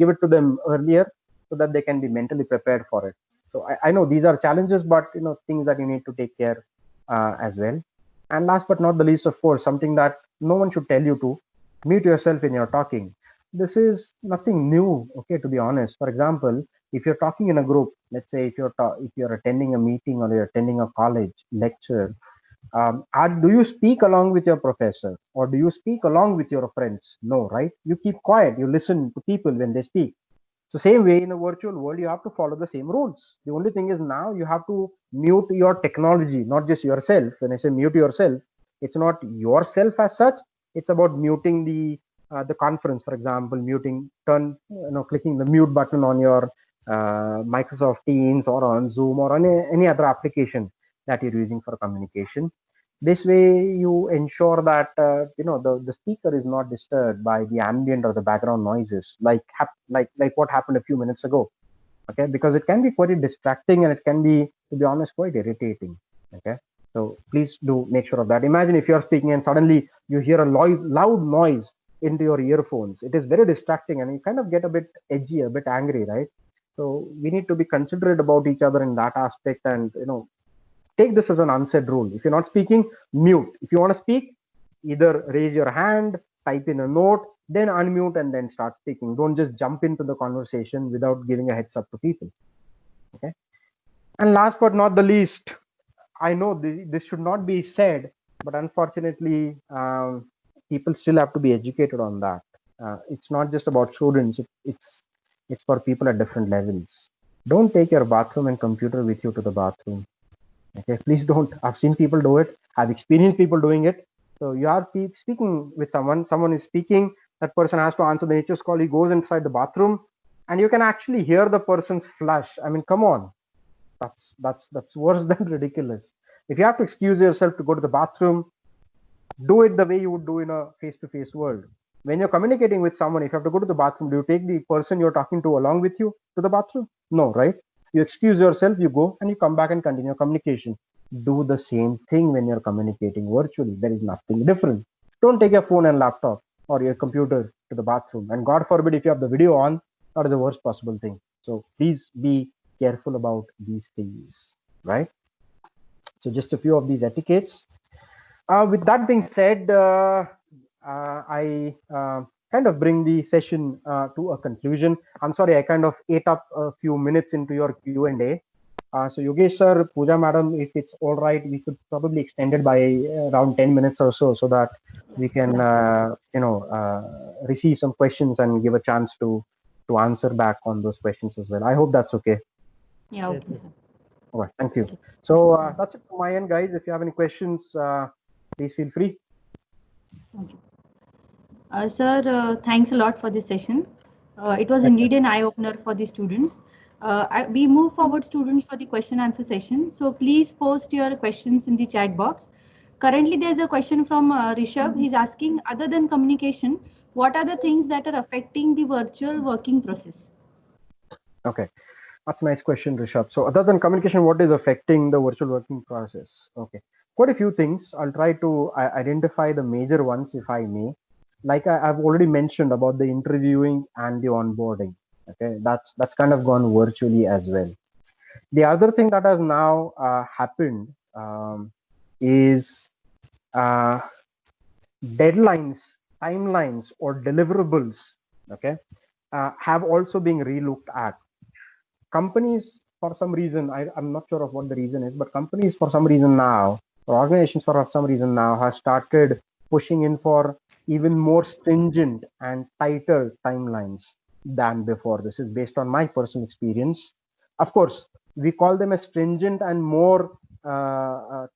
give it to them earlier, so that they can be mentally prepared for it. So I know these are challenges, but things that you need to take care as well. And last but not the least, of course, something that no one should tell you to: mute yourself when you're talking. This is nothing new, okay, to be honest. For example, if you're talking in a group, let's say if you're attending a meeting or you're attending a college lecture, do you speak along with your professor, or do you speak along with your friends? No, right? You keep quiet, you listen to people when they speak. So same way, in a virtual world, you have to follow the same rules. The only thing is, now you have to mute your technology, not just yourself. When I say mute yourself, it's not yourself as such. It's about muting the conference, for example, clicking the mute button on your Microsoft Teams or on Zoom or on any other application that you're using for communication. This way you ensure that the speaker is not disturbed by the ambient or the background noises, like what happened a few minutes ago. Okay, because it can be quite distracting, and it can be, to be honest, quite irritating. Okay, so please do make sure of that. Imagine if you're speaking and suddenly you hear a loud noise into your earphones. It is very distracting, and you kind of get a bit edgy, a bit angry, right? So we need to be considerate about each other in that aspect, and take this as an unsaid rule. If you're not speaking, mute. If you want to speak, either raise your hand, type in a note, then unmute, and then start speaking. Don't just jump into the conversation without giving a heads up to people. Okay. And last but not the least, I know this should not be said, but unfortunately, people still have to be educated on that. It's not just about students. It's for people at different levels. Don't take your bathroom and computer with you to the bathroom. Okay, please don't. I've seen people do it. I've experienced people doing it. So you are speaking with someone is speaking, that person has to answer the HOS call. He goes inside the bathroom, and you can actually hear the person's flush. I mean, come on, that's worse than ridiculous. If you have to excuse yourself to go to the bathroom, do it the way you would do in a face-to-face world. When you're communicating with someone, if you have to go to the bathroom, do you take the person you're talking to along with you to the bathroom? No, right? You excuse yourself, you go, and you come back and continue communication. Do the same thing when you're communicating virtually. There is nothing different. Don't take your phone and laptop or your computer to the bathroom. And God forbid, if you have the video on, that is the worst possible thing. So please be careful about these things, right? So just a few of these etiquettes. With that being said, I kind of bring the session to a conclusion. I'm sorry, I kind of ate up a few minutes into your Q&A. So Yogesh sir, Pooja madam, if it's all right, we could probably extend it by around 10 minutes or so that we can, receive some questions and give a chance to answer back on those questions as well. I hope that's okay.
Yeah, okay, sir.
All right, thank you. So that's it from my end, guys. If you have any questions, please feel free.
Okay. Sir, thanks a lot for this session. It was indeed an eye-opener for the students. We move forward, students, for the question-answer session. So please post your questions in the chat box. Currently, there's a question from Rishabh. He's asking, other than communication, what are the things that are affecting the virtual working process?
Okay. That's a nice question, Rishabh. So other than communication, what is affecting the virtual working process? Okay, quite a few things. I'll try to identify the major ones, if I may. Like I've already mentioned about the interviewing and the onboarding. Okay, that's kind of gone virtually as well. The other thing that has now happened is deadlines, timelines, or deliverables. Okay, have also been relooked at. Companies, for some reason, I'm not sure of what the reason is, but companies for some reason now, or organizations for some reason now, have started pushing in for even more stringent and tighter timelines than before. This is based on my personal experience. Of course, we call them as stringent and more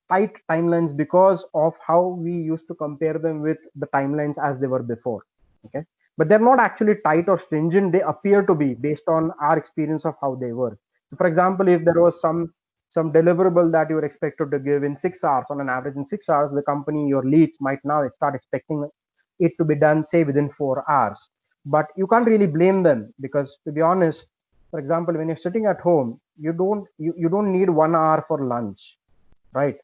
tight timelines because of how we used to compare them with the timelines as they were before. Okay, but they're not actually tight or stringent. They appear to be based on our experience of how they were. So for example, if there was some deliverable that you were expected to give in 6 hours, on an average in 6 hours, the company, your leads, might now start expecting it to be done, say, within 4 hours. But you can't really blame them, because to be honest, for example, when you're sitting at home, you don't need 1 hour for lunch, right?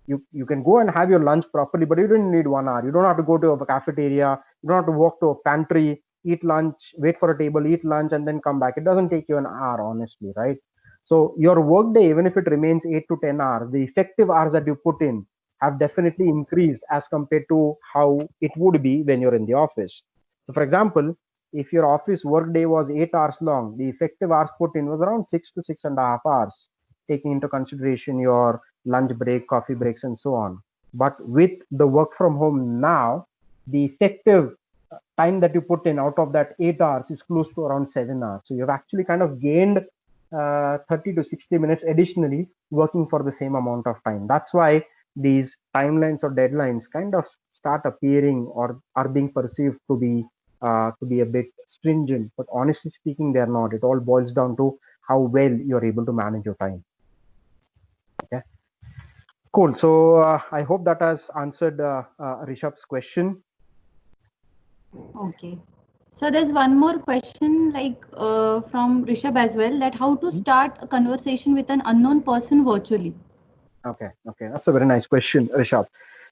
You can go and have your lunch properly, but you don't need 1 hour. You don't have to go to a cafeteria, you don't have to walk to a pantry, eat lunch, wait for a table, eat lunch, and then come back. It doesn't take you an hour, honestly, right? So your work day, even if it remains 8 to 10 hours, the effective hours that you put in have definitely increased as compared to how it would be when you're in the office. So for example, if your office work day was 8 hours long, the effective hours put in was around 6 to 6.5 hours, taking into consideration your lunch break, coffee breaks, and so on. But with the work from home now, the effective time that you put in out of that 8 hours is close to around 7 hours. So you've actually kind of gained 30 to 60 minutes additionally working for the same amount of time. That's why these timelines or deadlines kind of start appearing or are being perceived to be a bit stringent. But honestly speaking, they're not. It all boils down to how well you're able to manage your time. Okay. Cool. So I hope that has answered Rishabh's question.
Okay. So there's one more question, like from Rishabh as well, that how to start a conversation with an unknown person virtually.
Okay, okay, that's a very nice question, Rishabh.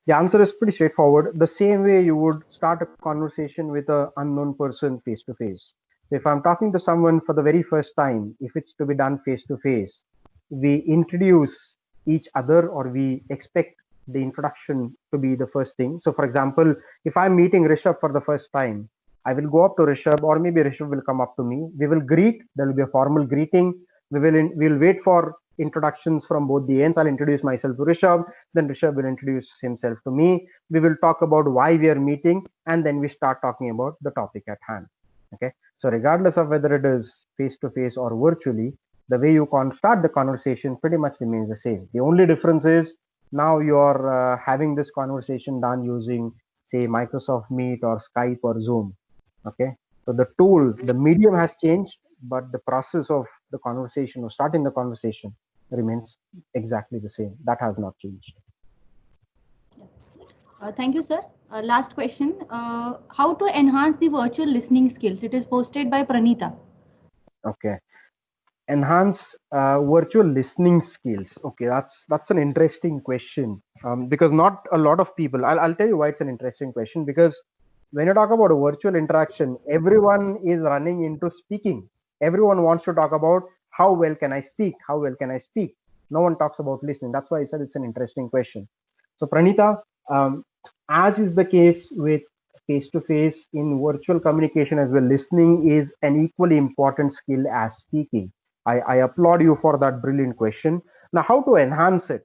The answer is pretty straightforward. The same way you would start a conversation with an unknown person face to face. So if I'm talking to someone for the very first time, if it's to be done face to face, we introduce each other, or we expect the introduction to be the first thing. So for example, if I'm meeting Rishabh for the first time, I will go up to Rishabh, or maybe Rishabh will come up to me. We will greet. There will be a formal greeting. We'll wait for introductions from both the ends. I'll introduce myself to Rishabh, then Rishabh will introduce himself to me. We will talk about why we are meeting, and then we start talking about the topic at hand. Okay. So regardless of whether it is face to face or virtually, the way you start the conversation pretty much remains the same. The only difference is now you're having this conversation done using, say, Microsoft Meet or Skype or Zoom. Okay. So the tool, the medium has changed, but the process of the conversation or starting the conversation remains exactly the same. That has not changed.
Thank you, sir. Last question. How to enhance the virtual listening skills? It is posted by Pranita.
Okay. Enhance virtual listening skills. Okay, that's an interesting question, because not a lot of people. I'll tell you why it's an interesting question. Because when you talk about a virtual interaction, everyone is running into speaking. Everyone wants to talk about how well can I speak? How well can I speak? No one talks about listening. That's why I said it's an interesting question. So Pranita, as is the case with face-to-face, in virtual communication as well, listening is an equally important skill as speaking. I applaud you for that brilliant question. Now, how to enhance it?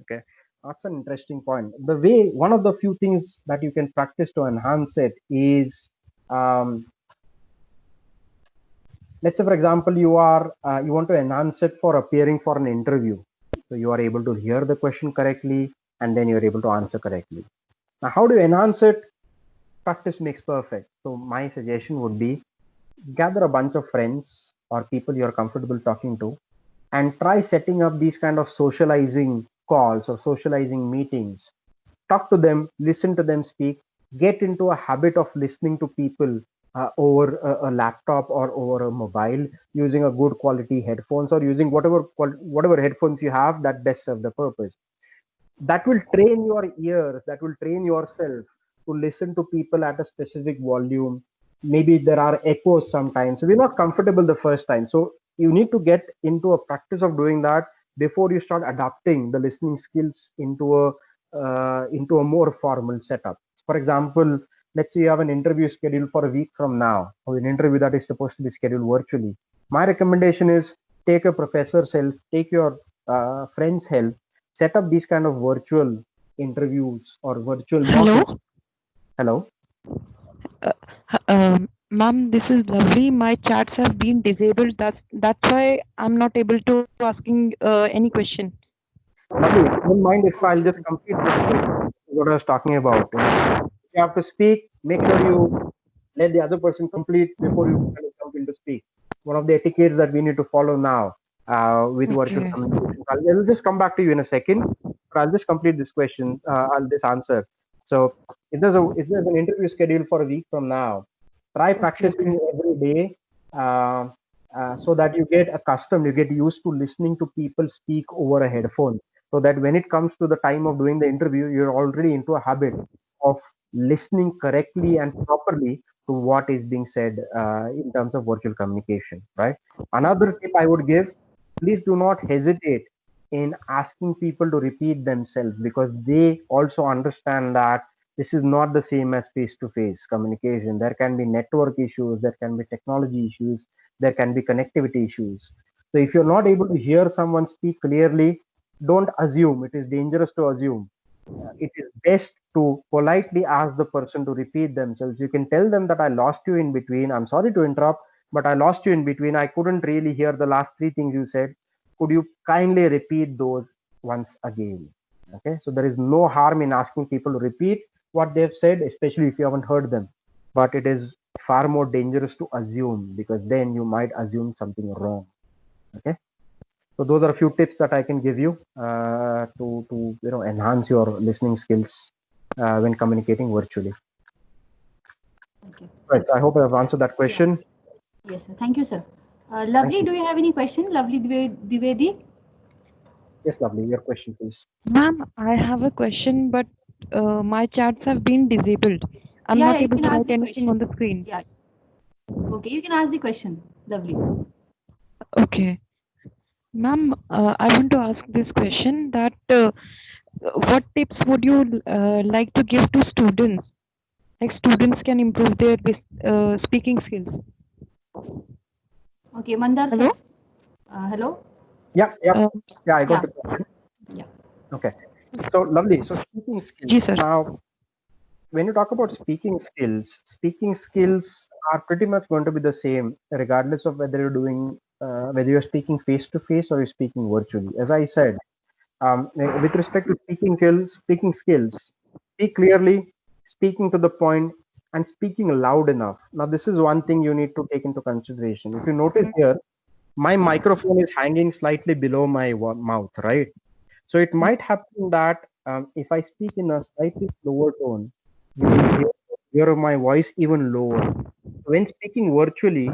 Okay, that's an interesting point. One of the few things that you can practice to enhance it is, let's say, for example, you want to enhance it for appearing for an interview. So you are able to hear the question correctly, and then you're able to answer correctly. Now, how do you enhance it? Practice makes perfect. So my suggestion would be, gather a bunch of friends or people you're comfortable talking to, and try setting up these kind of socializing calls or socializing meetings. Talk to them, listen to them speak, get into a habit of listening to people over a laptop or over a mobile, using a good quality headphones, or using whatever headphones you have that best serve the purpose. That will train your ears, that will train yourself to listen to people at a specific volume. Maybe there are echoes sometimes, so we're not comfortable the first time. So you need to get into a practice of doing that before you start adapting the listening skills into a more formal setup. For example, let's say you have an interview scheduled for a week from now, or an interview that is supposed to be scheduled virtually. My recommendation is, take a professor's help, take your friend's help, set up these kind of virtual interviews or virtual mock.
Hello.
Hello.
Ma'am, this is lovely. My chats have been disabled. That's why I'm not able to asking any question.
Lovely. If you don't mind, if I'll just complete this question, what I was talking about. If you have to speak, make sure you let the other person complete before you kind of jump into speak. One of the etiquettes that we need to follow now with virtual
Okay.
communication. I'll just come back to you in a second, but I'll just complete this question. I'll just answer. So if there's an interview scheduled for a week from now, try
Okay.
practicing
Okay.
every day. Uh, so that you get accustomed, you get used to listening to people speak over a headphone, so that when it comes to the time of doing the interview, you're already into a habit of listening correctly and properly to what is being said in terms of virtual communication, right? Another tip I would give: please do not hesitate in asking people to repeat themselves, because they also understand that this is not the same as face to face communication. There can be network issues, there can be technology issues, there can be connectivity issues. So if you're not able to hear someone speak clearly, don't assume. It is dangerous to assume. It is best to politely ask the person to repeat themselves. You can tell them that I lost you in between. I'm sorry to interrupt, but I lost you in between. I couldn't really hear the last three things you said. Could you kindly repeat those once again? Okay, so there is no harm in asking people to repeat what they've said, especially if you haven't heard them. But it is far more dangerous to assume, because then you might assume something wrong. Okay. So those are a few tips that I can give you to enhance your listening skills when communicating virtually.
Okay.
Right. I hope I have answered that
Yeah.
question.
Yes, sir. Thank you, sir.
Thank
Lovely,
you.
do you have any question? Lovely Divedi?
Yes, lovely. Your question, please.
Ma'am, I have a question, but my chats have been disabled. I'm
Yeah,
not
yeah, you
able
can
to
ask
write
the
anything on
question.
the screen.
Yeah. Okay, you can ask the question. Lovely.
Okay. Ma'am, I want to ask this question that what tips would you like to give to students? Like students can improve their speaking skills.
Okay, Mandar,
Hello?
sir. Hello?
Yeah, yeah,
Uh,
yeah. I got
Yeah,
the question.
yeah.
Okay. So lovely. So speaking skills.
Ji sir.
Now, when you talk about speaking skills are pretty much going to be the same, regardless of whether you're doing whether you're speaking face to face or you're speaking virtually. As I said, with respect to speaking skills, speak clearly, speaking to the point, and speaking loud enough. Now, this is one thing you need to take into consideration. If you notice here, my microphone is hanging slightly below my mouth, right? So it might happen that if I speak in a slightly slower tone, you will hear my voice even lower. When speaking virtually,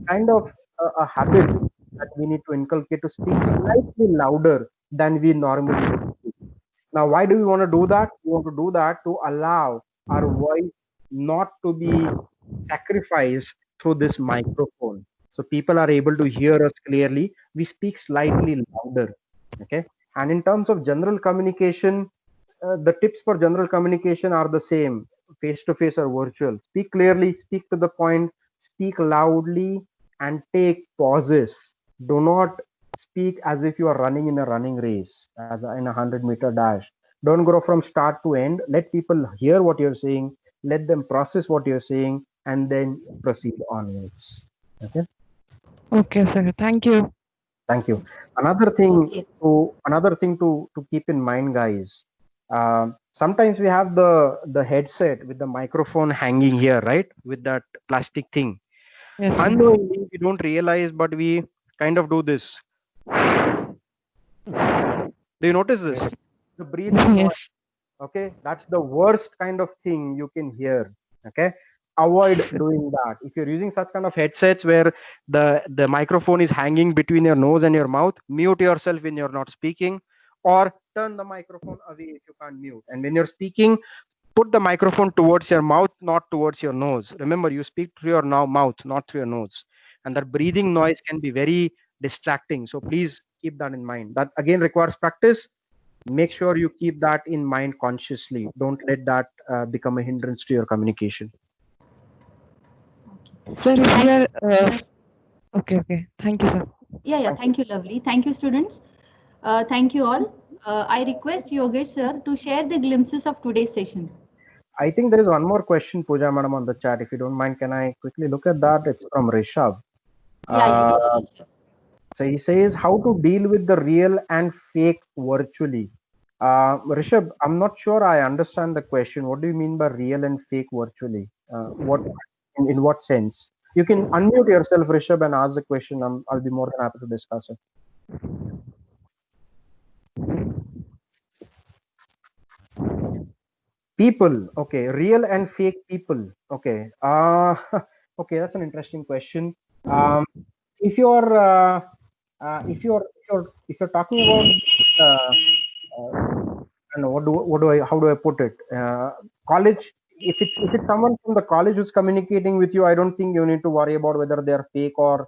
kind of a habit that we need to inculcate to speak slightly louder than we normally would speak. Now, why do we want to do that? We want to do that to allow our voice not to be sacrificed through this microphone. So people are able to hear us clearly. We speak slightly louder. Okay. And in terms of general communication, the tips for general communication are the same, face to face or virtual. Speak clearly, speak to the point, speak loudly, and take pauses. Do not speak as if you are running in a running race, in a 100-meter dash. Don't go from start to end. Let people hear what you're saying, let them process what you're saying, and then proceed onwards. Okay.
Okay, sir. Thank you.
Thank you. Another thing to keep in mind, guys. Sometimes we have the headset with the microphone hanging here, right, with that plastic thing.
Yes, sir.
Unknowingly, we don't realize, but we kind of do this. Do you notice this? The breathing
Yes.
noise. Okay, that's the worst kind of thing you can hear. Okay, avoid doing that. If you're using such kind of headsets where the microphone is hanging between your nose and your mouth, mute yourself when you're not speaking, or turn the microphone away if you can't mute. And when you're speaking, put the microphone towards your mouth, not towards your nose. Remember, you speak through your mouth, not through your nose, and that breathing noise can be very distracting. So please keep that in mind. That again requires practice. Make sure you keep that in mind consciously. Don't let that become a hindrance to your communication.
Sir, if we
Thank
are
you, sir.
okay, okay. Thank you, sir.
Yeah, yeah.
Thank you.
Thank you, lovely. Thank you, students. Thank you all. I request Yogesh, sir, to share the glimpses of today's session.
I think there is one more question, Pooja madam, on the chat. If you don't mind, can I quickly look at that? It's from Rishabh.
Yeah, yeah,
Uh,
yeah, sure, sure.
So he says how to deal with the real and fake virtually. Rishabh, I'm not sure I understand the question. What do you mean by real and fake virtually? What in what sense? You can unmute yourself, Rishabh, and ask the question. I'll be more than happy to discuss it. People, okay, real and fake people. Okay, okay, that's an interesting question. Um, if you're if you're talking about uh, I don't know how do I put it? College. If it's someone from the college who's communicating with you, I don't think you need to worry about whether they're fake or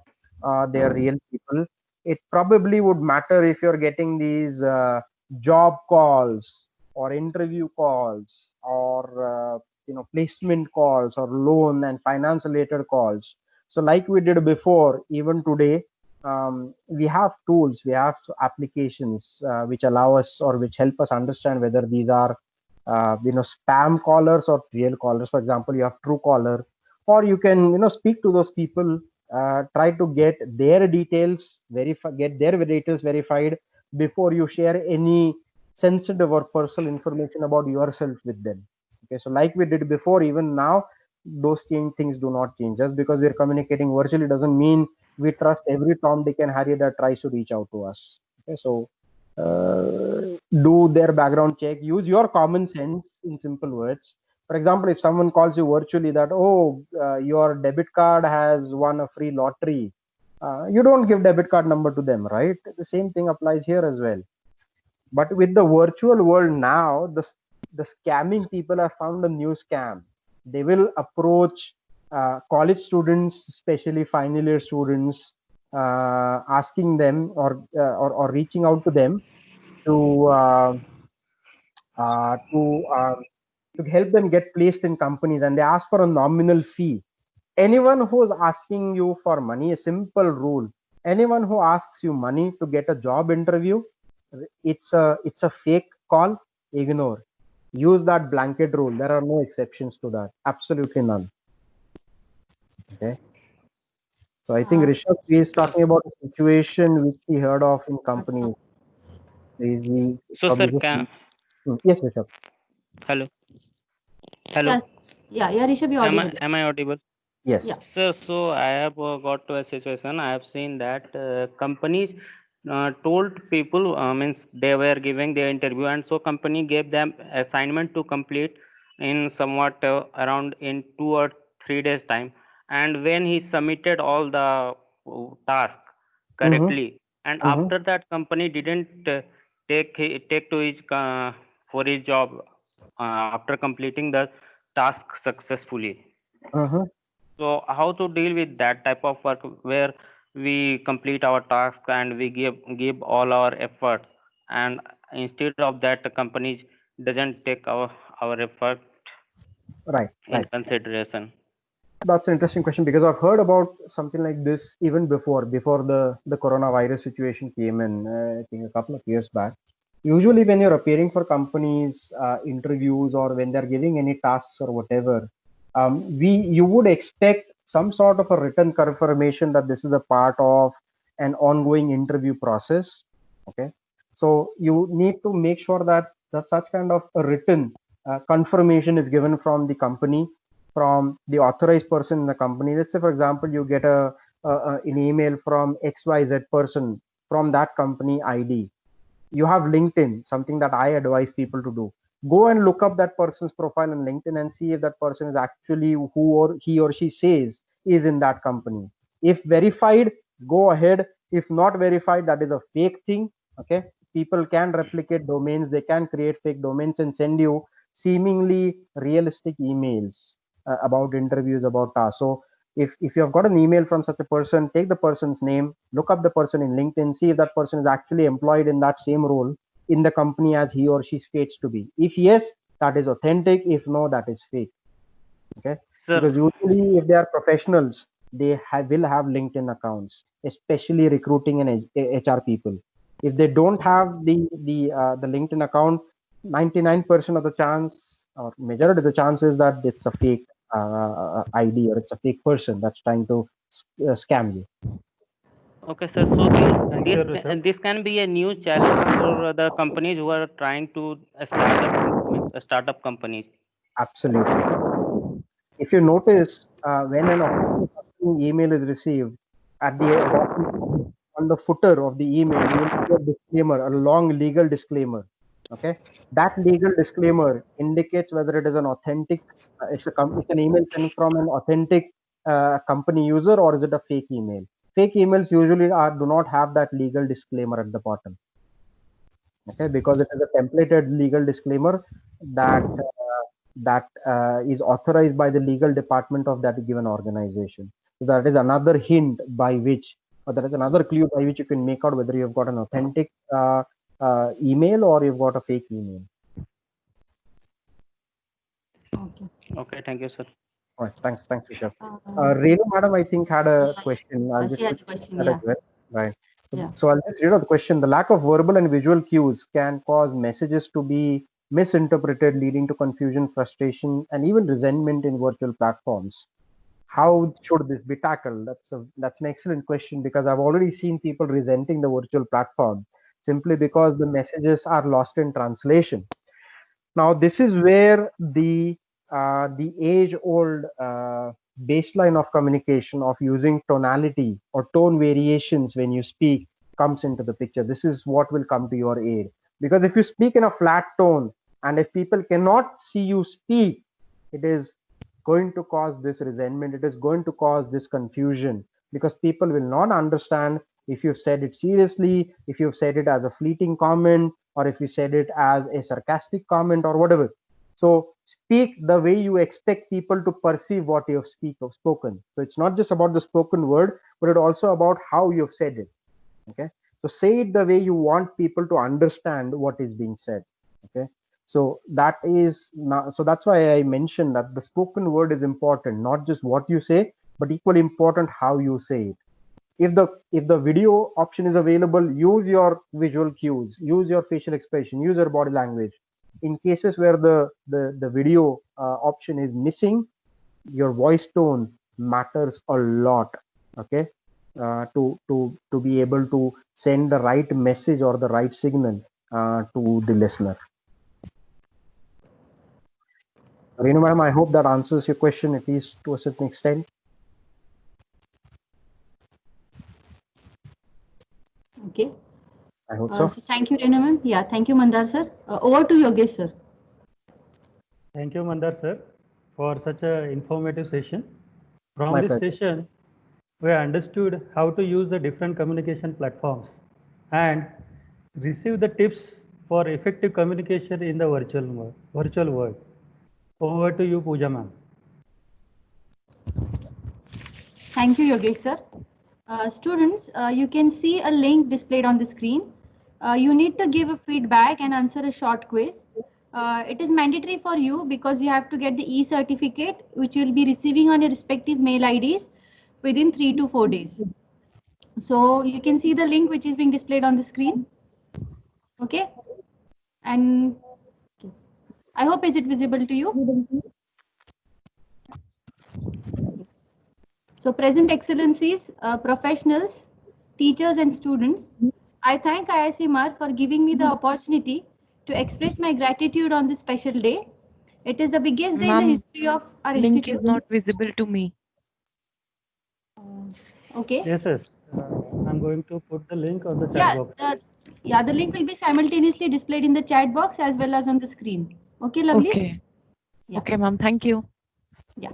they're real people. It probably would matter if you're getting these job calls or interview calls or placement calls or loan and finance related calls. So like we did before, even today, we have tools, we have applications which allow us or which help us understand whether these are spam callers or real callers. For example, you have Truecaller, or you can speak to those people, try to get their details verified before you share any sensitive or personal information about yourself with them. Okay, so like we did before, even now those things do not change. Just because we're communicating virtually doesn't mean we trust every Tom, Dick, and Harry that tries to reach out to us. Okay, so do their background check. Use your common sense in simple words. For example, if someone calls you virtually that, oh, your debit card has won a free lottery, you don't give debit card number to them, right? The same thing applies here as well. But with the virtual world now, the scamming people have found a new scam. They will approach college students, especially final year students, asking them or reaching out to them to uh, uh, to uh, to help them get placed in companies, and they ask for a nominal fee. Anyone who's asking you for money, a simple rule: anyone who asks you money to get a job interview, it's a fake call. Ignore. Use that blanket rule. There are no exceptions to that. Absolutely none. Okay. So I think
Uh,
Rishabh is talking about a situation which he heard of in companies. He
So, sir,
probably
can
yes, Rishabh.
hello, hello.
yes. Yeah, Rishabh, you're
Am I
audible.
am I audible?
Yeah.
Yes.
Sir, so I have got to a situation. I have seen that companies told people means they were giving their interview, and so company gave them assignment to complete in somewhat around in 2 or 3 days time. And when he submitted all the task
Mm-hmm.
correctly, and
Mm-hmm.
after that company didn't take to his for his job after completing the task successfully.
Mm-hmm.
So how to deal with that type of work where we complete our task and we give all our effort, and instead of that the companies doesn't take our effort
Right.
in
Right.
consideration.
That's an interesting question because I've heard about something like this even before the coronavirus situation came in. I think a couple of years back. Usually, when you're appearing for companies, interviews, or when they're giving any tasks or whatever, you would expect some sort of a written confirmation that this is a part of an ongoing interview process. Okay, so you need to make sure that such kind of a written confirmation is given from the company, from the authorized person in the company. Let's say, for example, you get an email from XYZ person from that company ID. You have LinkedIn, something that I advise people to do. Go and look up that person's profile on LinkedIn and see if that person is actually who or he or she says is in that company. If verified, go ahead. If not verified, that is a fake thing. Okay, people can replicate domains, they can create fake domains and send you seemingly realistic emails about interviews, about tasks. So if you have got an email from such a person, take the person's name, look up the person in LinkedIn, see if that person is actually employed in that same role in the company as he or she states to be. If yes, that is authentic. If no, that is fake. Okay,
Sir,
because usually if they are professionals, will have LinkedIn accounts, especially recruiting and HR people. If they don't have the LinkedIn account, 99% of the chance or majority of the chances that it's a fake ID or it's a fake person that's trying to scam you.
Okay, sir. So
Thank you, Rishabh.
this can be a new challenge for the companies who are trying to start up startup companies.
Absolutely. If you notice, when an authentic email is received, at the bottom, on the footer of the email, you will see a disclaimer, a long legal disclaimer. Okay, that legal disclaimer indicates whether it is an authentic, it's an email sent from an authentic company user, or is it a fake email. Fake emails usually do not have that legal disclaimer at the bottom. Okay, because it is a templated legal disclaimer that is authorized by the legal department of that given organization. So that is another hint by which, or that is another clue by which you can make out whether you've got an authentic email or you've got a fake email.
Okay.
Okay, thank you, sir.
All right, thanks, Rishabh. Renu madam, I think, had a question. I'll just
she has a question.
that as well. Right.
Yeah.
So I'll just read out the question. The lack of verbal and visual cues can cause messages to be misinterpreted, leading to confusion, frustration, and even resentment in virtual platforms. How should this be tackled? That's an excellent question, because I've already seen people resenting the virtual platform simply because the messages are lost in translation. Now, this is where the age-old baseline of communication of using tonality or tone variations when you speak comes into the picture. This is what will come to your aid, because if you speak in a flat tone and if people cannot see you speak, it is going to cause this resentment. It is going to cause this confusion, because people will not understand if you've said it seriously, if you've said it as a fleeting comment, or if you said it as a sarcastic comment or whatever. So speak the way you expect people to perceive what you have spoken. So it's not just about the spoken word, but it's also about how you've said it. Okay, so say it the way you want people to understand what is being said. Okay, so that's why I mentioned that the spoken word is important, not just what you say, but equally important how you say it. If the video option is available, use your visual cues, use your facial expression, use your body language. In cases where the video option is missing, your voice tone matters a lot. Okay, to be able to send the right message or the right signal to the listener. Renu madam, I hope that answers your question, at least to a certain extent.
Okay.
I hope so.
So thank you, Renu ma'am. Yeah, thank you, Mandar sir. Over to Yogesh sir.
Thank you, Mandar sir, for such an informative session. From
My
this
pleasure.
session, we understood how to use the different communication platforms and receive the tips for effective communication in the virtual world. Over to you, Pooja ma'am.
Thank you, Yogesh sir. Students, you can see a link displayed on the screen. You need to give a feedback and answer a short quiz. It is mandatory for you because you have to get the e-certificate, which you will be receiving on your respective mail IDs within 3 to 4 days. So you can see the link which is being displayed on the screen. Okay. And I hope is it visible to you? So present excellencies, professionals, teachers and students, I thank IICMR for giving me the opportunity to express my gratitude on this special day. It is the biggest day in the history of our
Link
institute.
is not visible to me.
Okay.
Yes, yes. I'm going to put the link on the chat box.
The link will be simultaneously displayed in the chat box as well as on the screen. Okay, lovely?
Okay.
Yeah.
Okay, ma'am. Thank you.
Yeah.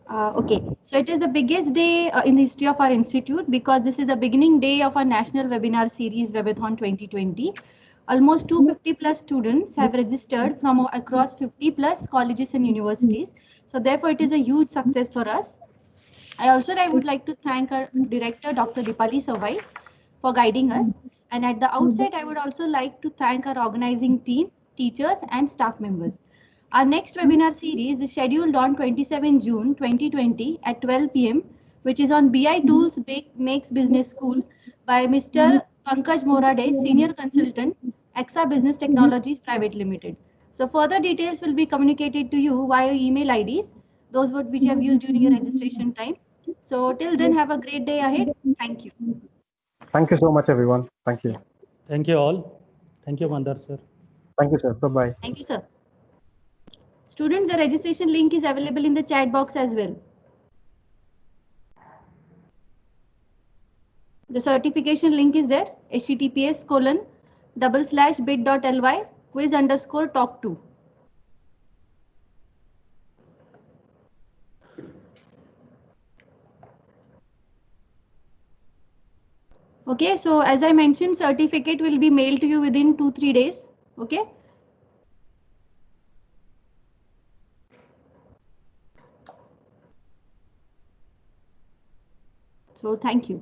Okay, so it is the biggest day in the history of our institute because this is the beginning day of our national webinar series, WEBETHON 2020. Almost 250 plus students have registered from across 50 plus colleges and universities. So therefore, it is a huge success for us. I would like to thank our director, Dr. Dipali Savai, for guiding us. And at the outset, I would also like to thank our organizing team, teachers and staff members. Our next webinar series is scheduled on 27 June 2020 at 12 p.m., which is on BI Tools Makes Business School by Mr. Pankaj Morade, Senior Consultant, EXA Business Technologies Private Limited. So further details will be communicated to you via email IDs, those which you have used during your registration time. So till then, have a great day ahead. Thank you.
Thank you so much, everyone. Thank you.
Thank you all. Thank you, Mandar sir.
Thank you, sir. Bye-bye.
Thank you, sir. Students, the registration link is available in the chat box as well. The certification link is there, https://bit.ly quiz_talk2. Okay, so as I mentioned, certificate will be mailed to you within 2-3 days. Okay. So thank you.